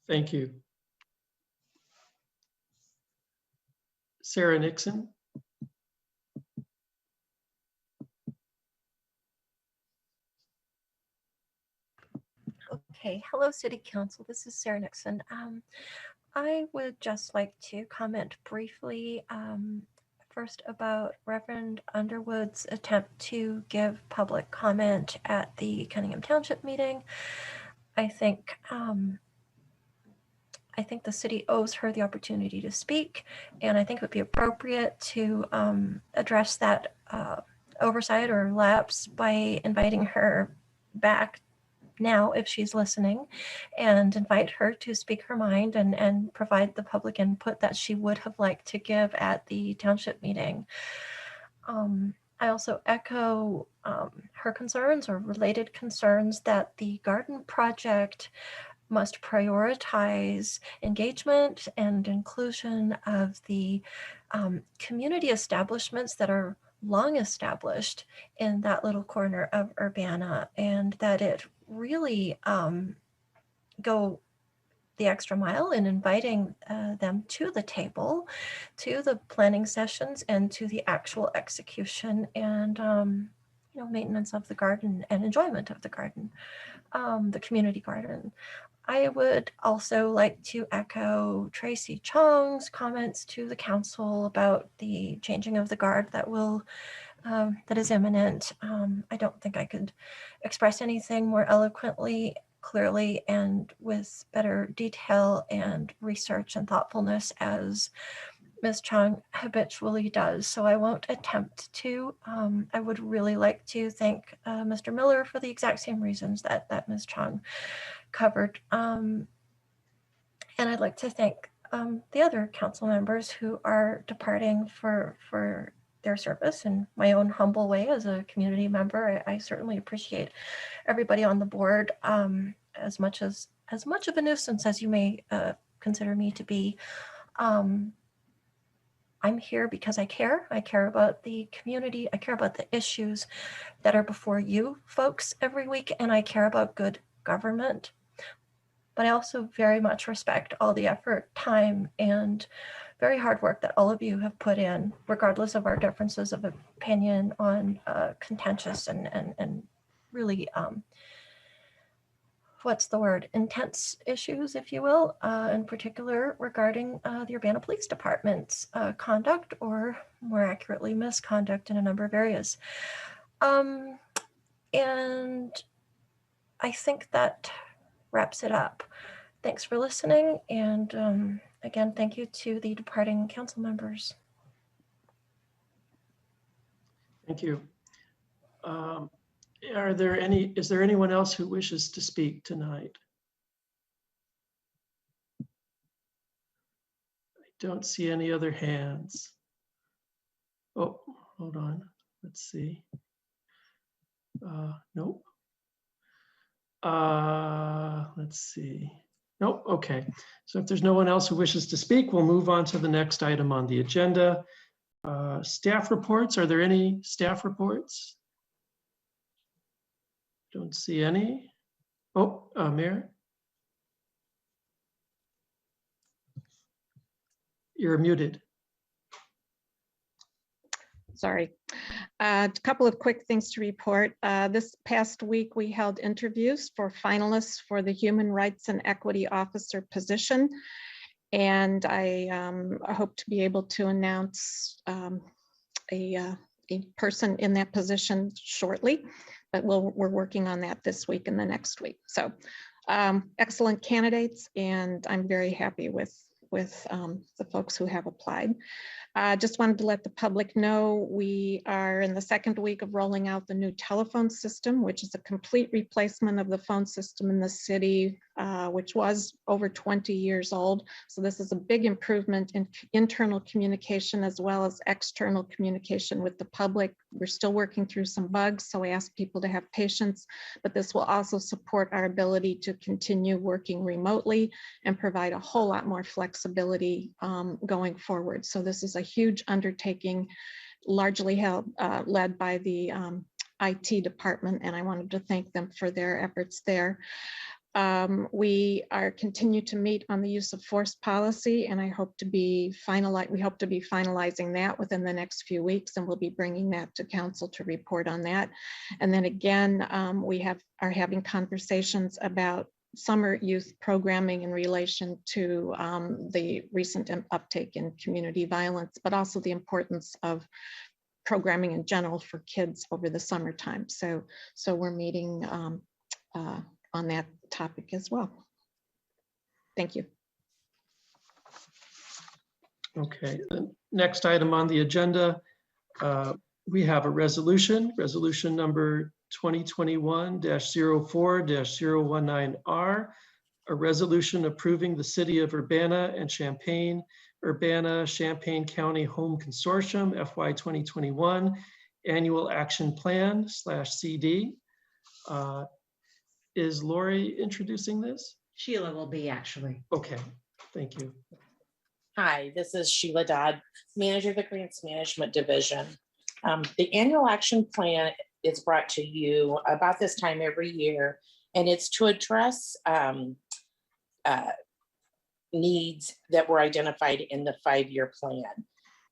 Thank you. Sarah Nixon. Okay, hello City Council, this is Sarah Nixon. I would just like to comment briefly first about Reverend Underwood's attempt to give public comment at the Cunningham Township meeting. I think the city owes her the opportunity to speak, and I think it would be appropriate to address that oversight or lapse by inviting her back now if she's listening and invite her to speak her mind and provide the public input that she would have liked to give at the township meeting. I also echo her concerns or related concerns that the garden project must prioritize engagement and inclusion of the community establishments that are long established in that little corner of Urbana, and that it really go the extra mile in inviting them to the table, to the planning sessions, and to the actual execution and maintenance of the garden and enjoyment of the garden, the community garden. I would also like to echo Tracy Chong's comments to the council about the changing of the guard that is imminent. I don't think I could express anything more eloquently, clearly, and with better detail and research and thoughtfulness as Ms. Chong habitually does. So I won't attempt to. I would really like to thank Mr. Miller for the exact same reasons that Ms. Chong covered. And I'd like to thank the other council members who are departing for their service in my own humble way as a community member. I certainly appreciate everybody on the board as much of a nuisance as you may consider me to be. I'm here because I care. I care about the community. I care about the issues that are before you folks every week, and I care about good government. But I also very much respect all the effort, time, and very hard work that all of you have put in, regardless of our differences of opinion on contentious and really, intense issues, if you will, in particular regarding the Urbana Police Department's conduct, or more accurately, misconduct in a number of areas. And I think that wraps it up. Thanks for listening, and again, thank you to the departing council members. Thank you. Is there anyone else who wishes to speak tonight? I don't see any other hands. Oh, hold on. Let's see. Nope. Let's see. Nope, okay. So if there's no one else who wishes to speak, we'll move on to the next item on the agenda. Staff reports, are there any staff reports? Don't see any. Oh, Mayor? You're muted. Sorry. A couple of quick things to report. This past week, we held interviews for finalists for the Human Rights and Equity Officer position. And I hope to be able to announce a person in that position shortly, but we're working on that this week and the next week. So excellent candidates, and I'm very happy with the folks who have applied. Just wanted to let the public know we are in the second week of rolling out the new telephone system, which is a complete replacement of the phone system in the city, which was over 20 years old. So this is a big improvement in internal communication as well as external communication with the public. We're still working through some bugs, so I ask people to have patience, but this will also support our ability to continue working remotely and provide a whole lot more flexibility going forward. So this is a huge undertaking, largely led by the IT department, and I wanted to thank them for their efforts there. We continue to meet on the use of force policy, and we hope to be finalizing that within the next few weeks, and we'll be bringing that to council to report on that. And then again, we are having conversations about summer youth programming in relation to the recent uptake in community violence, but also the importance of programming in general for kids over the summertime. So we're meeting on that topic as well. Thank you. Okay, the next item on the agenda, we have a resolution number 2021-04-019R, a resolution approving the City of Urbana and Urbana-Champaign County Home Consortium FY 2021 Annual Action Plan /CD. Is Lori introducing this? Sheila will be actually. Okay, thank you. Hi, this is Sheila Dodd, Manager of the Grants Management Division. The annual action plan is brought to you about this time every year, and it's to address needs that were identified in the 5-year plan.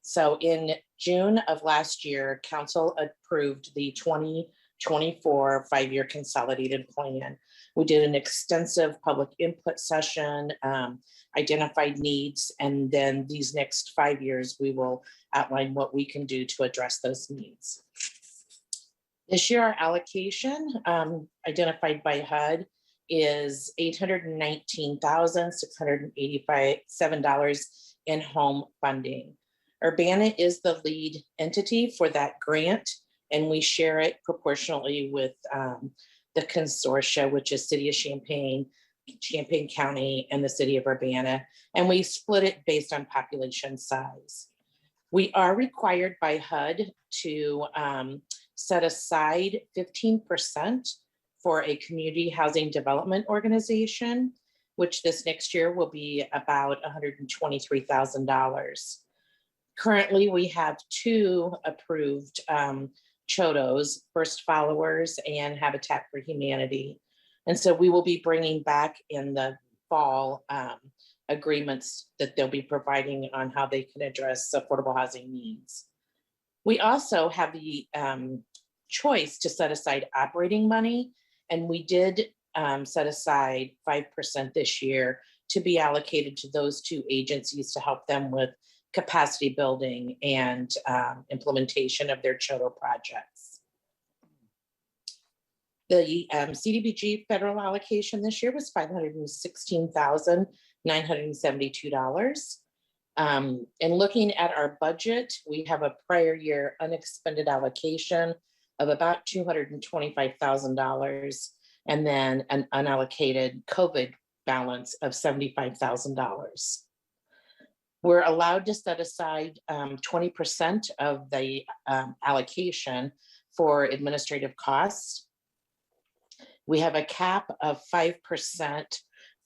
So in June of last year, Council approved the 2024 5-year consolidated plan. We did an extensive public input session, identified needs, and then these next 5 years, we will outline what we can do to address those needs. This year, our allocation identified by HUD is $819,687 in home funding. Urbana is the lead entity for that grant, and we share it proportionally with the consortia, which is City of Champaign, Champaign County, and the City of Urbana, and we split it based on population size. We are required by HUD to set aside 15% for a community housing development organization, which this next year will be about $123,000. Currently, we have 2 approved CHODOs, First Followers and Habitat for Humanity. And so we will be bringing back in the fall agreements that they'll be providing on how they can address affordable housing needs. We also have the choice to set aside operating money, and we did set aside 5% this year to be allocated to those 2 agencies to help them with capacity building and implementation of their CHODO projects. The CDBG federal allocation this year was $516,972. And looking at our budget, we have a prior year unexpended allocation of about $225,000, and then an unallocated COVID balance of $75,000. We're allowed to set aside 20% of the allocation for administrative costs. We have a cap of 5%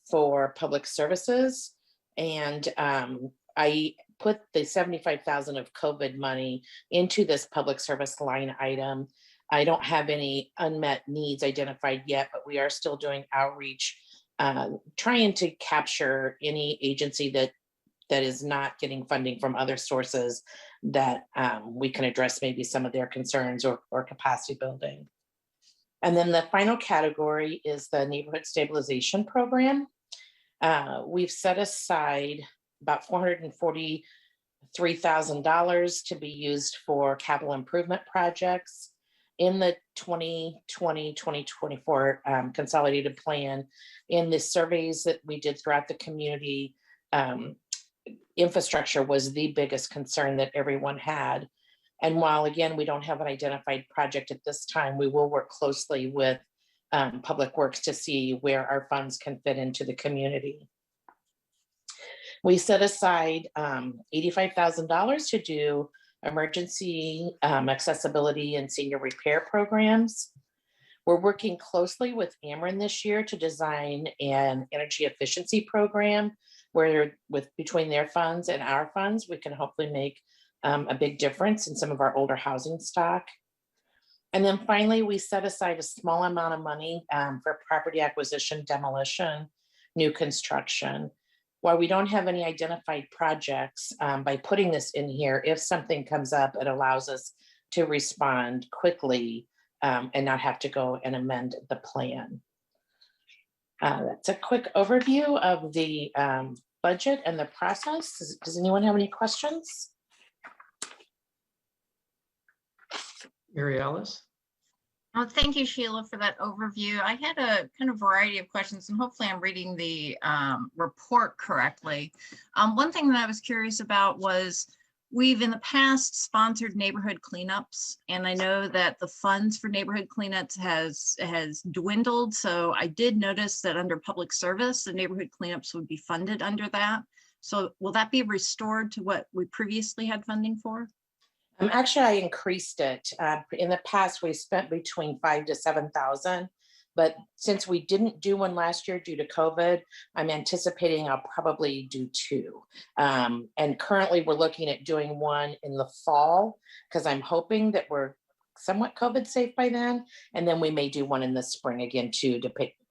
for public services. And I put the 75,000 of COVID money into this public service line item. I don't have any unmet needs identified yet, but we are still doing outreach, trying to capture any agency that is not getting funding from other sources that we can address maybe some of their concerns or capacity building. And then the final category is the neighborhood stabilization program. We've set aside about $443,000 to be used for capital improvement projects. In the 2020-2024 consolidated plan, in the surveys that we did throughout the community, infrastructure was the biggest concern that everyone had. And while, again, we don't have an identified project at this time, we will work closely with Public Works to see where our funds can fit into the community. We set aside $85,000 to do emergency accessibility and senior repair programs. We're working closely with Ameren this year to design an energy efficiency program where between their funds and our funds, we can hopefully make a big difference in some of our older housing stock. And then finally, we set aside a small amount of money for property acquisition, demolition, new construction. While we don't have any identified projects, by putting this in here, if something comes up, it allows us to respond quickly and not have to go and amend the plan. That's a quick overview of the budget and the process. Does anyone have any questions? Mary Alice? Oh, thank you, Sheila, for that overview. I had a kind of variety of questions, and hopefully I'm reading the report correctly. One thing that I was curious about was we've in the past sponsored neighborhood cleanups, and I know that the funds for neighborhood cleanups has dwindled. So I did notice that under public service, the neighborhood cleanups would be funded under that. So will that be restored to what we previously had funding for? Actually, I increased it. In the past, we spent between 5,000 to 7,000, but since we didn't do one last year due to COVID, I'm anticipating I'll probably do 2. And currently, we're looking at doing one in the fall because I'm hoping that we're somewhat COVID safe by then, and then we may do one in the spring again too,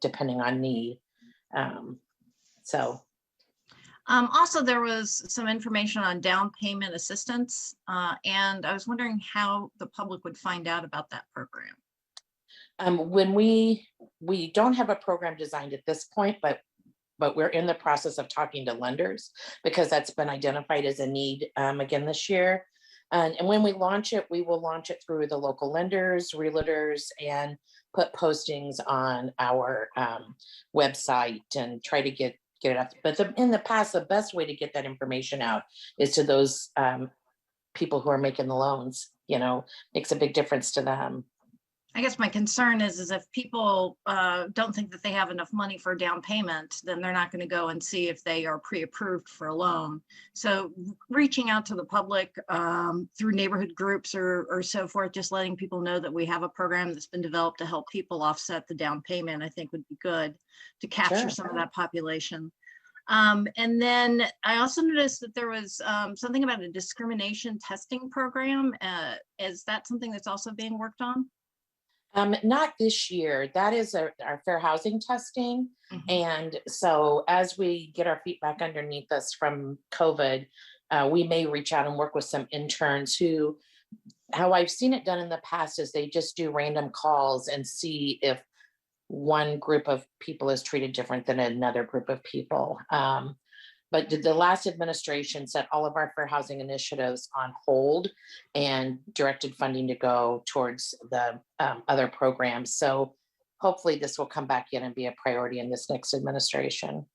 depending on need. Also, there was some information on down payment assistance, and I was wondering how the public would find out about that program. When we don't have a program designed at this point, but we're in the process of talking to lenders because that's been identified as a need again this year. And when we launch it, we will launch it through the local lenders, realtors, and put postings on our website and try to get it up. But in the past, the best way to get that information out is to those people who are making the loans. You know, makes a big difference to them. I guess my concern is if people don't think that they have enough money for a down payment, then they're not going to go and see if they are pre-approved for a loan. So reaching out to the public through neighborhood groups or so forth, just letting people know that we have a program that's been developed to help people offset the down payment, I think would be good to capture some of that population. And then I also noticed that there was something about a discrimination testing program. Is that something that's also being worked on? Not this year. That is our fair housing testing. And so as we get our feet back underneath us from COVID, we may reach out and work with some interns who, how I've seen it done in the past is they just do random calls and see if one group of people is treated different than another group of people. But the last administration set all of our fair housing initiatives on hold and directed funding to go towards the other programs. So hopefully this will come back in and be a priority in this next administration.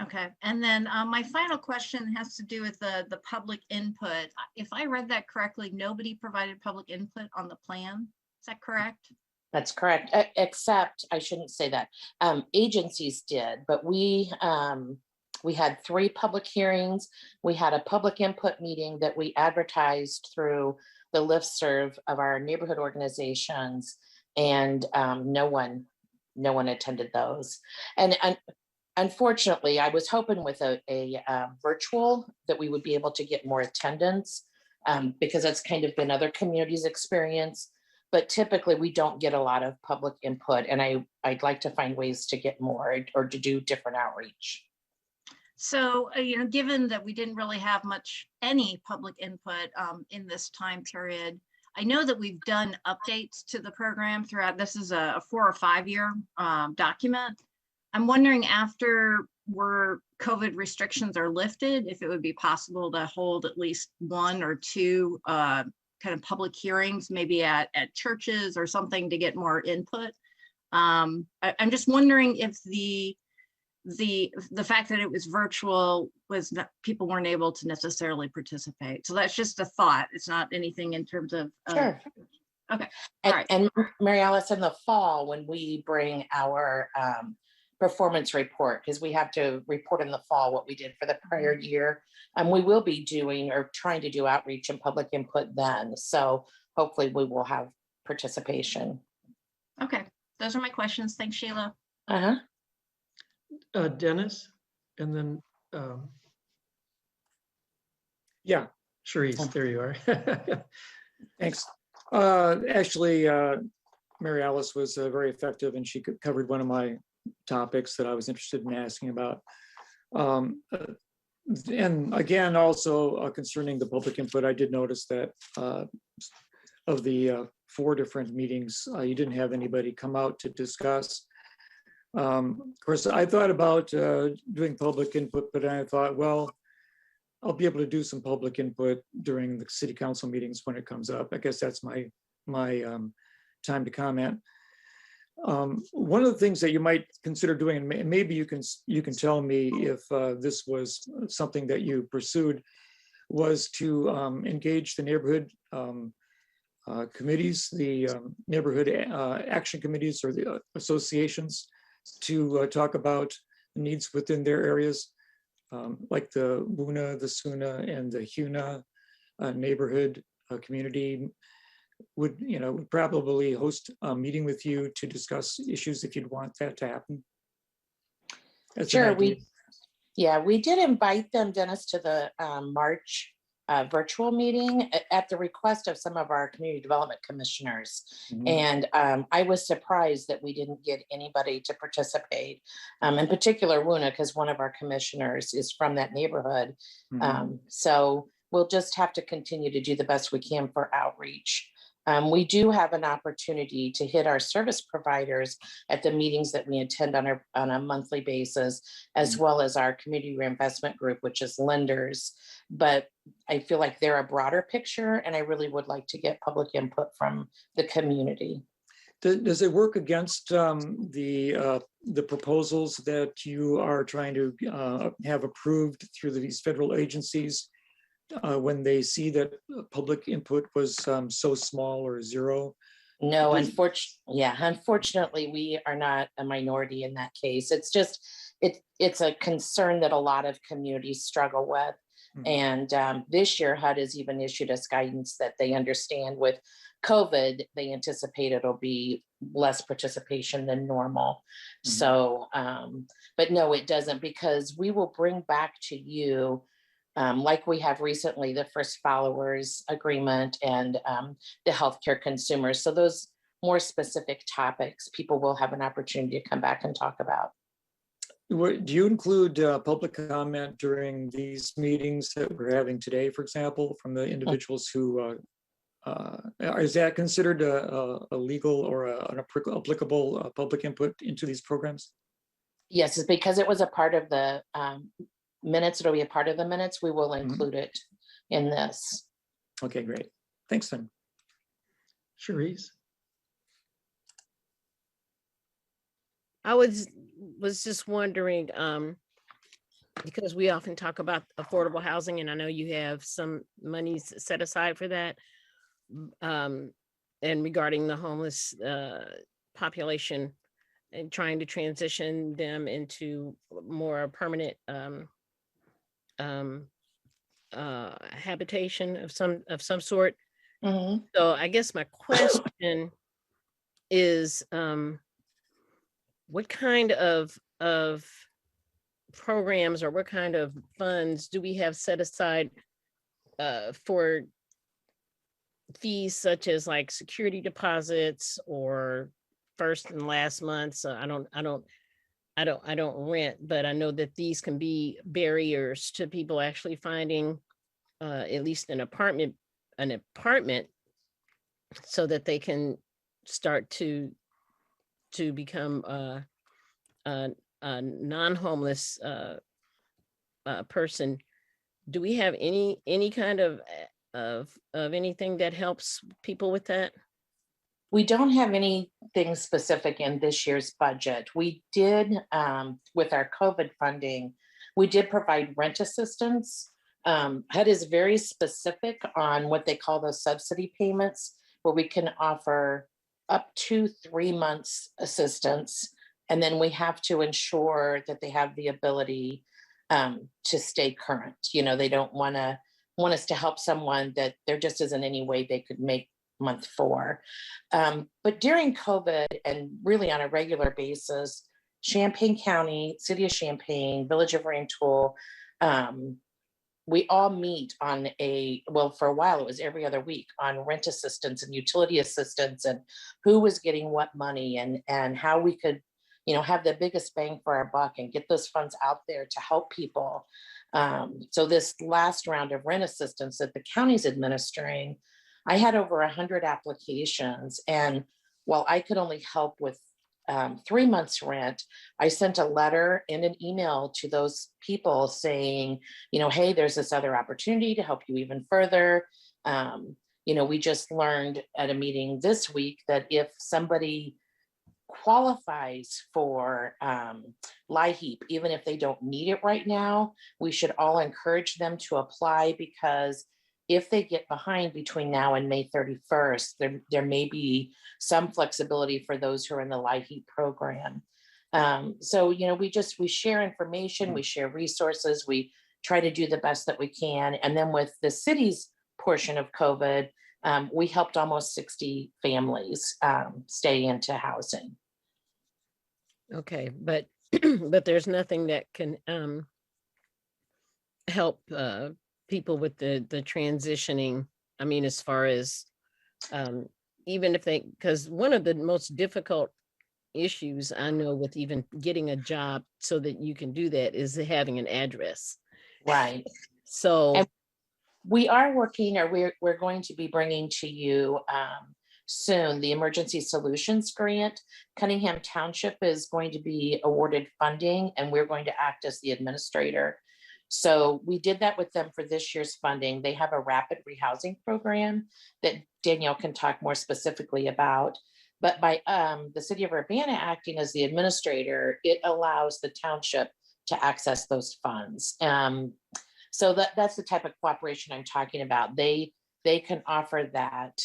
Okay, and then my final question has to do with the public input. If I read that correctly, nobody provided public input on the plan. Is that correct? That's correct, except I shouldn't say that. Agencies did, but we had 3 public hearings. We had a public input meeting that we advertised through the listserv of our neighborhood organizations, and no one no one attended those. And unfortunately, I was hoping with a virtual that we would be able to get more attendance, because that's kind of been other communities' experience. But typically we don't get a lot of public input, and I'd like to find ways to get more or to do different outreach. So, given that we didn't really have any public input in this time period, I know that we've done updates to the program throughout. This is a 4 or 5 year document. I'm wondering, after COVID restrictions are lifted, if it would be possible to hold at least 1 or 2 kind of public hearings, maybe at churches or something, to get more input. I'm just wondering if the fact that it was virtual was that people weren't able to necessarily participate. So that's just a thought. It's not anything in terms of. Sure. Okay. All right. And Mary Alice, in the fall, when we bring our performance report, because we have to report in the fall what we did for the prior year, and we will be doing or trying to do outreach and public input then. So hopefully we will have participation. Okay, those are my questions. Thanks, Sheila. Dennis, and then Yeah, Sharice, there you are. thanks. Actually, Mary Alice was very effective, and she covered one of my topics that I was interested in asking about. And again, also concerning the public input, I did notice that of the 4 different meetings, you didn't have anybody come out to discuss. Of course, I thought about doing public input, but I thought, well, I'll be able to do some public input during the city council meetings when it comes up. I guess that's my time to comment. One of the things that you might consider doing, and maybe you can tell me if this was something that you pursued, was to engage the neighborhood committees, the neighborhood action committees or the associations, to talk about needs within their areas, like the WUNA, the SUNA, and the HUNA neighborhood community would probably host a meeting with you to discuss issues if you'd want that to happen. That's sure. We did invite them, Dennis, to the March virtual meeting at the request of some of our community development commissioners. And I was surprised that we didn't get anybody to participate, in particular WUNA, because one of our commissioners is from that neighborhood. So we'll just have to continue to do the best we can for outreach. We do have an opportunity to hit our service providers at the meetings that we attend on a monthly basis, as well as our community reinvestment group, which is lenders. But I feel like they're a broader picture, and I really would like to get public input from the community. Does it work against the proposals that you are trying to have approved through these federal agencies when they see that public input was so small or zero? No, unfortunately, we are not a minority in that case. It's just, it's a concern that a lot of communities struggle with. And this year, HUD has even issued us guidance that they understand with COVID, they anticipate it'll be less participation than normal. So, but no, it doesn't, because we will bring back to you, like we have recently, the first followers agreement and the healthcare consumers. So those more specific topics, people will have an opportunity to come back and talk about. Do you include public comment during these meetings that we're having today, for example, from the individuals who, is that considered a legal or an applicable public input into these programs? Yes, it's because it was a part of the minutes. It'll be a part of the minutes. We will include it in this. Okay, great. Thanks, then. Sharice. I was just wondering, because we often talk about affordable housing, and I know you have some monies set aside for that, and regarding the homeless population and trying to transition them into more permanent habitation of some sort. So I guess my question is, what kind of programs or what kind of funds do we have set aside for fees such as like security deposits or first and last month? So I don't rent, but I know that these can be barriers to people actually finding at least an apartment so that they can start to become a non-homeless person. Do we have any kind of anything that helps people with that? We don't have anything specific in this year's budget. We did, with our COVID funding, we did provide rent assistance. HUD is very specific on what they call those subsidy payments, where we can offer up to 3 months assistance. And then we have to ensure that they have the ability to stay current. You know, they don't want us to help someone that there just isn't any way they could make month 4. But during COVID and really on a regular basis, Champaign County, City of Champaign, Village of Rantoul, we all meet on for a while, it was every other week on rent assistance and utility assistance and who was getting what money and how we could, have the biggest bang for our buck and get those funds out there to help people. So this last round of rent assistance that the county's administering, I had over 100 applications. And while I could only help with 3 months rent, I sent a letter and an email to those people saying, hey, there's this other opportunity to help you even further. We just learned at a meeting this week that if somebody qualifies for LIHEAP, even if they don't need it right now, we should all encourage them to apply, because if they get behind between now and May 31st, there may be some flexibility for those who are in the LIHEAP program. So, we share information, we share resources, we try to do the best that we can. And then with the city's portion of COVID, we helped almost 60 families stay into housing. Okay, but but there's nothing that can help people with the transitioning. I mean, as far as even if because one of the most difficult issues I know with even getting a job so that you can do that is having an address. Right. So and we are working, or we're going to be bringing to you soon the Emergency Solutions Grant. Cunningham Township is going to be awarded funding, and we're going to act as the administrator. So we did that with them for this year's funding. They have a rapid rehousing program that Danielle can talk more specifically about. But by the City of Urbana acting as the administrator, it allows the township to access those funds. So that's the type of cooperation I'm talking about. They can offer that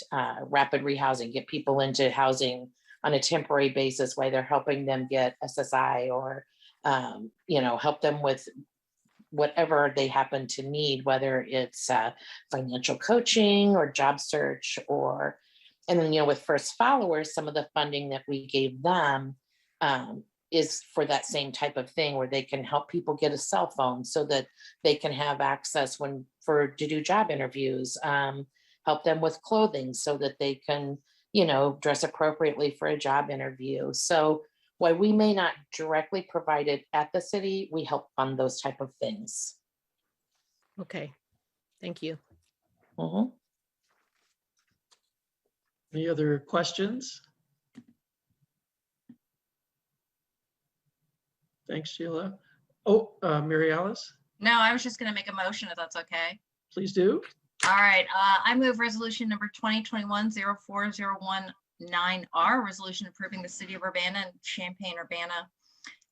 rapid rehousing, get people into housing on a temporary basis while they're helping them get SSI or, help them with whatever they happen to need, whether it's financial coaching or job search and then, with First Followers, some of the funding that we gave them is for that same type of thing, where they can help people get a cell phone so that they can have access to do job interviews, help them with clothing so that they can, dress appropriately for a job interview. So while we may not directly provide it at the city, we help fund those type of things. okay, thank you. Mm-hmm. Any other questions? Thanks, Sheila. Oh, Mary Alice, No, I was just going to make a motion if that's okay. please do. All right, I move resolution number 2021-0401-9R, resolution approving the City of Urbana and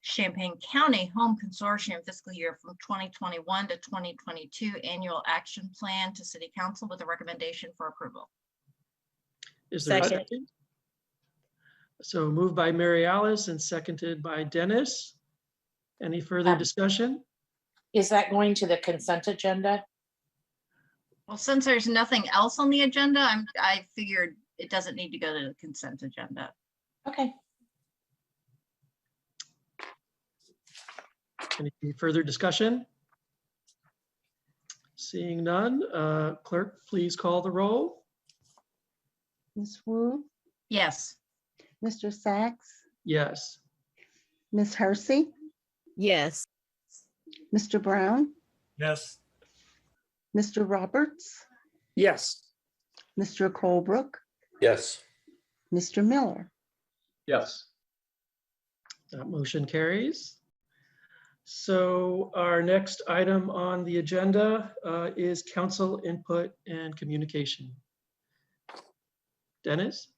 Champaign County Home Consortium fiscal year from 2021 to 2022 annual action plan to City Council with a recommendation for approval. Is there a Second. second? So moved by Mary Alice and seconded by Dennis. Any further discussion? Is that going to the consent agenda? Well, since there's nothing else on the agenda, I figured it doesn't need to go to the consent agenda. Okay. Any further discussion? Seeing none, clerk, please call the roll. Ms. Wu, Yes. Mr. Sachs, Yes. Ms. Hersey, Yes. Mr. Brown, Yes. Mr. Roberts, Yes. Mr. Colebrook, Yes. Mr. Miller. Yes. That motion carries. So our next item on the agenda is council input and communication. Dennis?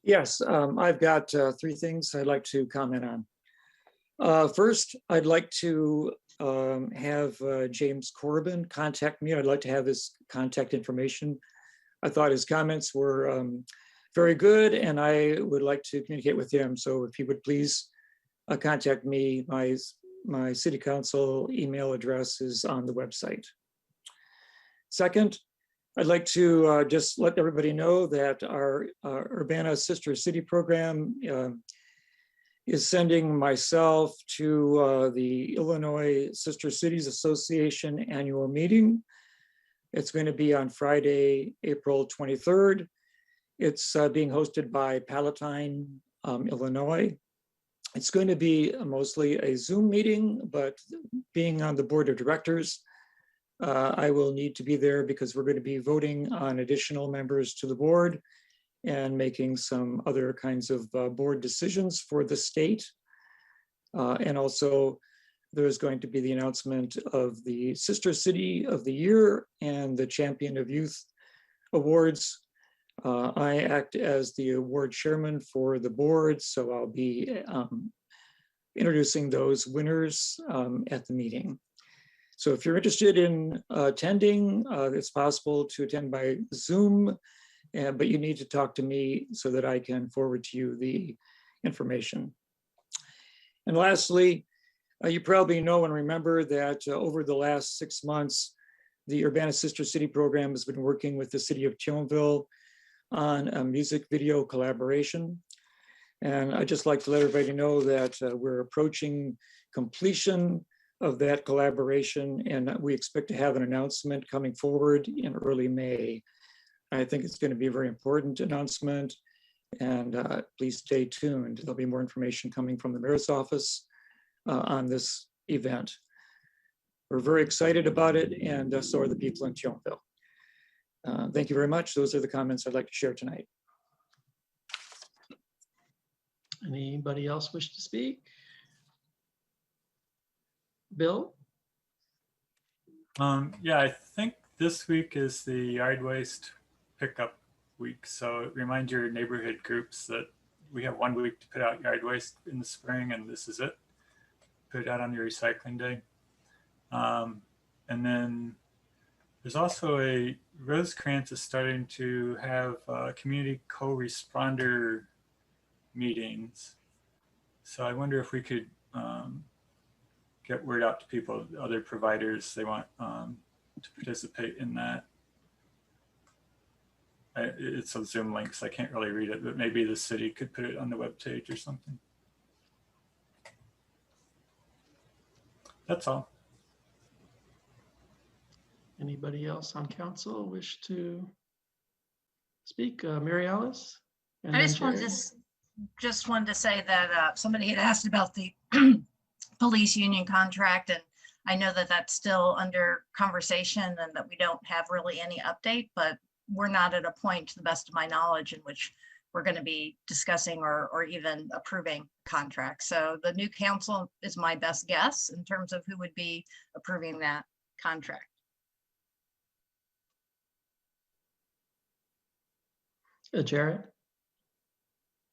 Yes, I've got three things I'd like to comment on. First, I'd like to have James Corbin contact me. I'd like to have his contact information. I thought his comments were very good, and I would like to communicate with him. So if he would please contact me, my city council email address is on the website. Second, I'd like to just let everybody know that our Urbana Sister City program is sending myself to the Illinois Sister Cities Association annual meeting. It's going to be on Friday, April 23rd. It's being hosted by Palatine, Illinois. It's going to be mostly a Zoom meeting, but being on the board of directors, I will need to be there because we're going to be voting on additional members to the board and making some other kinds of board decisions for the state. And also there's going to be the announcement of the Sister City of the Year and the Champion of Youth Awards. I act as the award chairman for the board, so I'll be introducing those winners at the meeting. So if you're interested in attending, it's possible to attend by Zoom, but you need to talk to me so that I can forward to you the information. And lastly, you probably know and remember that over the last 6 months, the Urbana Sister City program has been working with the city of Thionville on a music video collaboration. And I'd just like to let everybody know that we're approaching completion of that collaboration, and we expect to have an announcement coming forward in early May. I think it's going to be a very important announcement, and please stay tuned. There'll be more information coming from the mayor's office on this event. We're very excited about it, and so are the people in Thionville. Thank you very much. Those are the comments I'd like to share tonight. Anybody else wish to speak? Bill? Yeah, I think this week is the yard waste pickup week. So remind your neighborhood groups that we have 1 week to put out yard waste in the spring, and this is it. Put it out on your recycling day. And then there's also Rosecrans is starting to have community co-responder meetings. So I wonder if we could get word out to people, other providers, they want to participate in that. It's a Zoom link, so I can't really read it, but maybe the city could put it on the webpage or something. That's all. Anybody else on council wish to speak? Mary Alice? And I then just wanted to say that somebody had asked about the police union contract, and I know that that's still under conversation and that we don't have really any update, but we're not at a point, to the best of my knowledge, in which we're going to be discussing or even approving contracts. So the new council is my best guess in terms of who would be approving that contract. Jared?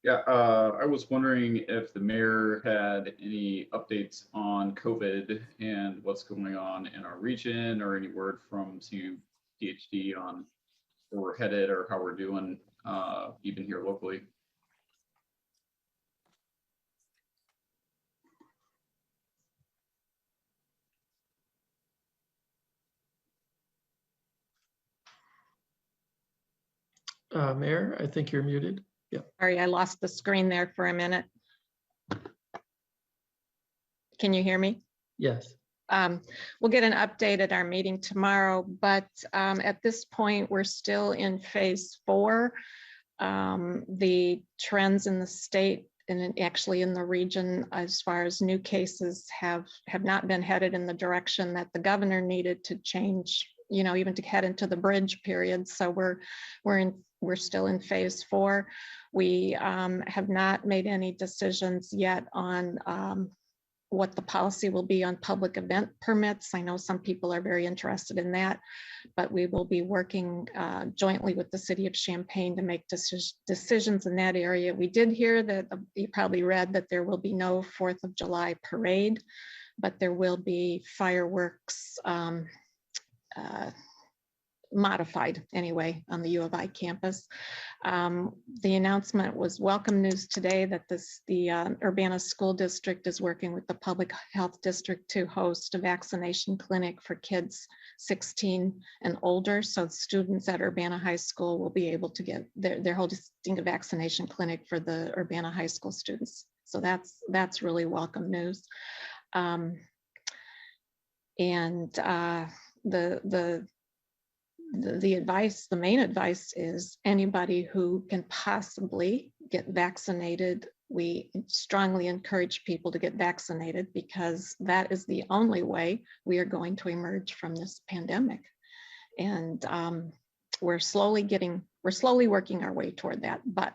Yeah, I was wondering if the mayor had any updates on COVID and what's going on in our region, or any word from CUDHD on where we're headed or how we're doing, even here locally. Mayor, I think you're muted. Yeah. Sorry, I lost the screen there for a minute. Can you hear me? Yes. We'll get an update at our meeting tomorrow, but at this point, we're still in phase 4. The trends in the state and actually in the region as far as new cases have not been headed in the direction that the governor needed to change, you know, even to head into the bridge period. So we're still in phase 4. We have not made any decisions yet on what the policy will be on public event permits. I know some people are very interested in that, but we will be working jointly with the city of Champaign to make decisions in that area. We did hear that, you probably read that there will be no 4th of July parade, but there will be fireworks modified anyway on the U of I campus. The announcement was welcome news today that the Urbana School District is working with the Public Health District to host a vaccination clinic for kids 16 and older. So students at Urbana High School will be able to get, they're hosting a vaccination clinic for the Urbana High School students. So that's really welcome news. The advice, the main advice is anybody who can possibly get vaccinated, we strongly encourage people to get vaccinated because that is the only way we are going to emerge from this pandemic. And we're slowly working our way toward that, but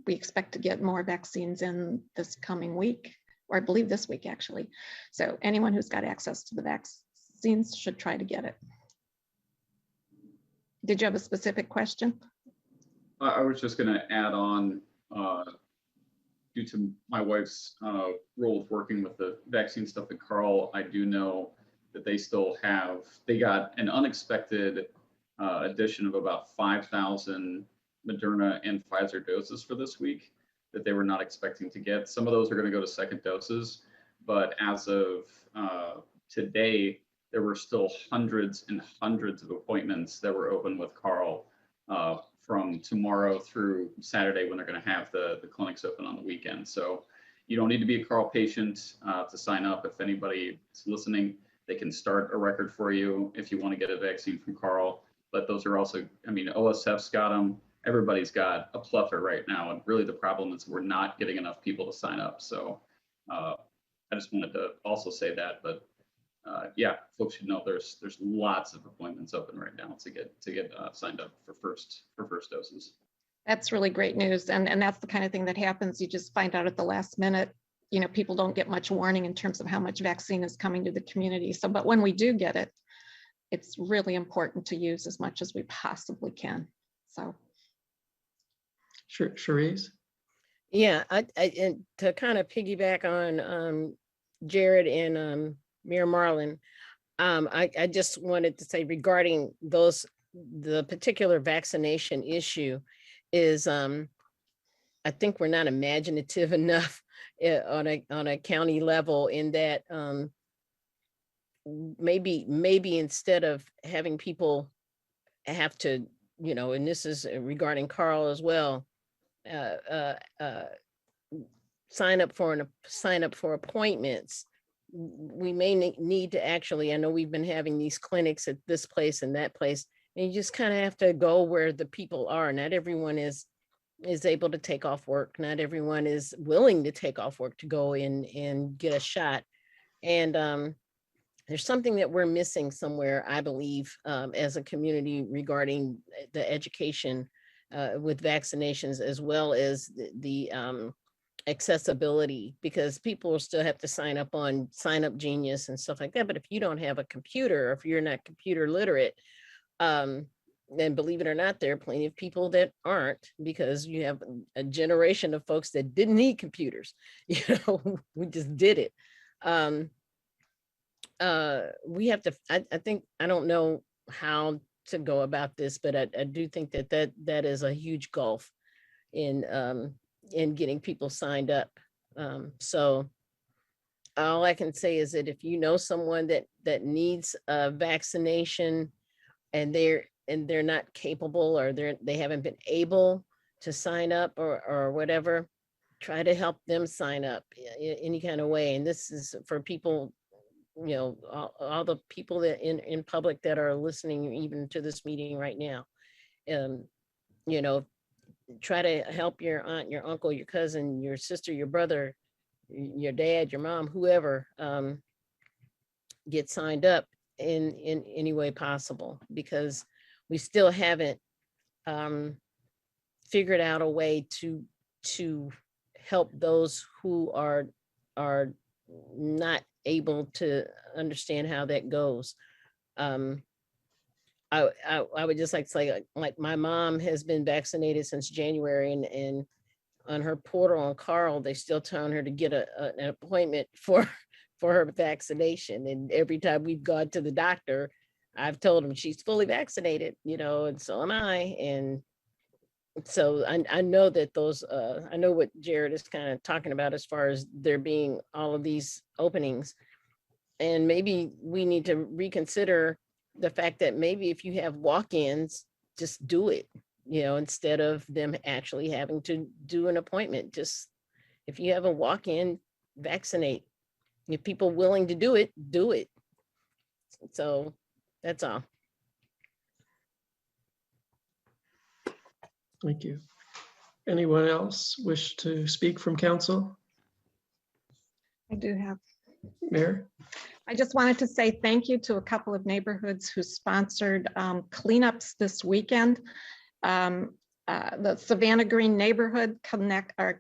we expect to get more vaccines in this coming week, or I believe this week actually. So anyone who's got access to the vaccines should try to get it. Did you have a specific question? I was just going to add on, due to my wife's role of working with the vaccine stuff at Carl, I do know that they got an unexpected addition of about 5,000 Moderna and Pfizer doses for this week that they were not expecting to get. Some of those are going to go to second doses, but as of today, there were still hundreds and hundreds of appointments that were open with Carl from tomorrow through Saturday when they're going to have the clinics open on the weekend. So you don't need to be a Carl patient to sign up. If anybody is listening, they can start a record for you if you want to get a vaccine from Carl. But those are also, I mean, OSF's got them. Everybody's got a plethora right now. And really the problem is we're not getting enough people to sign up. So I just wanted to also say that, but yeah, folks should know there's lots of appointments open right now to get signed up for first doses. That's really great news. And that's the kind of thing that happens. You just find out at the last minute, you know, people don't get much warning in terms of how much vaccine is coming to the community. So, but when we do get it, it's really important to use as much as we possibly can. So. Sure, Cherise? Yeah, and to kind of piggyback on Jared and Mayor Marlin, I just wanted to say regarding the particular vaccination issue is I think we're not imaginative enough on a county level in that maybe instead of having people have to, you know, and this is regarding Carl as well, sign up for appointments, we may need to actually, I know we've been having these clinics at this place and that place, and you just kind of have to go where the people are. Not everyone is able to take off work. Not everyone is willing to take off work to go in and get a shot. And there's something that we're missing somewhere, I believe, as a community regarding the education with vaccinations, as well as the accessibility, because people will still have to sign up on Sign Up Genius and stuff like that. But if you don't have a computer, if you're not computer literate, then believe it or not, there are plenty of people that aren't, because you have a generation of folks that didn't need computers. You know, we just did it. We have to, I think, I don't know how to go about this, but I do think that is a huge gulf in getting people signed up. So all I can say is that if you know someone that needs a vaccination and they're not capable, or they haven't been able to sign up or whatever, try to help them sign up any kind of way. And this is for people, you know, all the people that in public that are listening even to this meeting right now. You know, try to help your aunt, your uncle, your cousin, your sister, your brother, your dad, your mom, whoever, get signed up in any way possible, because we still haven't figured out a way to help those who are not able to understand how that goes. I would just like to say, like my mom has been vaccinated since January, and on her portal on Carl, they still telling her to get an appointment for her vaccination. And every time we've gone to the doctor, I've told them she's fully vaccinated, you know, and so am I. And so I know that those, I know what Jared is kind of talking about as far as there being all of these openings. And maybe we need to reconsider the fact that maybe if you have walk-ins, just do it, you know, instead of them actually having to do an appointment. Just if you have a walk-in, vaccinate. If people willing to do it, do it. So that's all. Thank you. Anyone else wish to speak from council? I do have. Mayor? I just wanted to say thank you to a couple of neighborhoods who sponsored cleanups this weekend. The Savannah Green neighborhood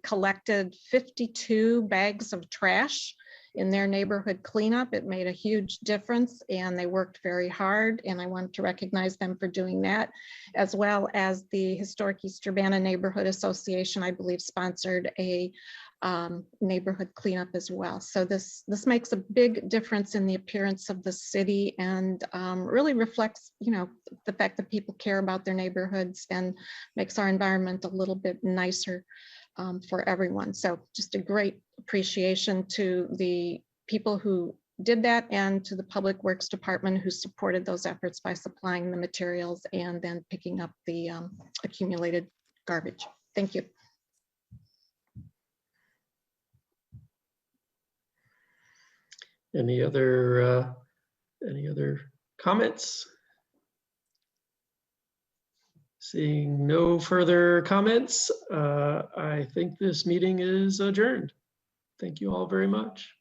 collected 52 bags of trash in their neighborhood cleanup. It made a huge difference and they worked very hard, and I want to recognize them for doing that, as well as the Historic East Urbana Neighborhood Association, I believe, sponsored a neighborhood cleanup as well. So this makes a big difference in the appearance of the city, and really reflects, you know, the fact that people care about their neighborhoods and makes our environment a little bit nicer for everyone. So just a great appreciation to the people who did that, and to the Public Works Department who supported those efforts by supplying the materials and then picking up the accumulated garbage. Thank you. Any other comments? Seeing no further comments, I think this meeting is adjourned. Thank you all very much.